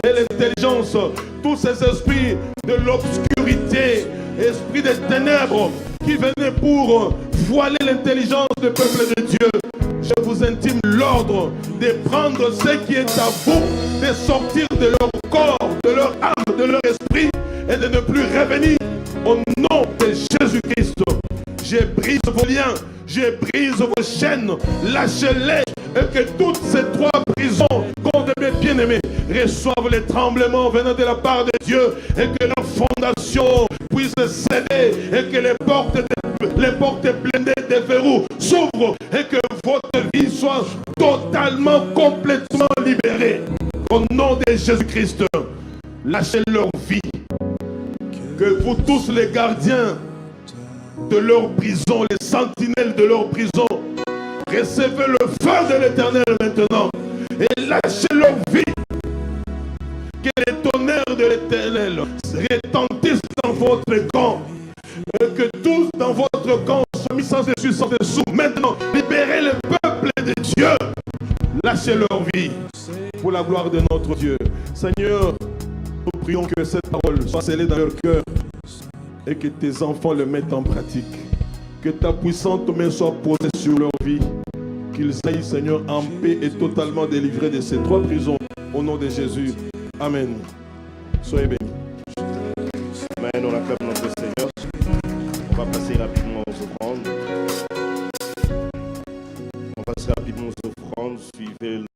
et l'intelligence. Tous ces esprits de l'obscurité, esprit des ténèbres qui venait pour voiler l'intelligence du peuple de Dieu, je vous intime l'ordre de prendre ce qui est à vous, de sortir de leur corps, de leur âme, de leur esprit et de ne plus revenir au nom de Jésus-Christ. Je brise vos liens, je brise vos chaînes, lâchez-les et que toutes ces trois prisons contre mes bien-aimés reçoivent les tremblements venant de la part de Dieu et que leur fondation puisse céder et que les portes blindées des verrous s'ouvrent et que votre vie soit totalement, complètement libérée. Au nom de Jésus-Christ, lâchez leur vie. Que vous tous les gardiens de leur prison, les sentinelles de leur prison, recevez le feu de l'Éternel maintenant et lâchez leur vie. Que les tonnerres de l'Éternel retentissent dans votre camp et que tous dans votre camp soient mis sans dessus, sans dessous. Maintenant, libérez le peuple de Dieu. Lâchez leur vie pour la gloire de notre Dieu. Seigneur, nous prions que cette parole soit scellée dans leur cœur et que tes enfants le mettent en pratique. Que ta puissante main soit posée sur leur vie. Qu'ils aillent, Seigneur, en paix et totalement délivrés de ces trois prisons. Au nom de Jésus. Amen. Soyez bénis.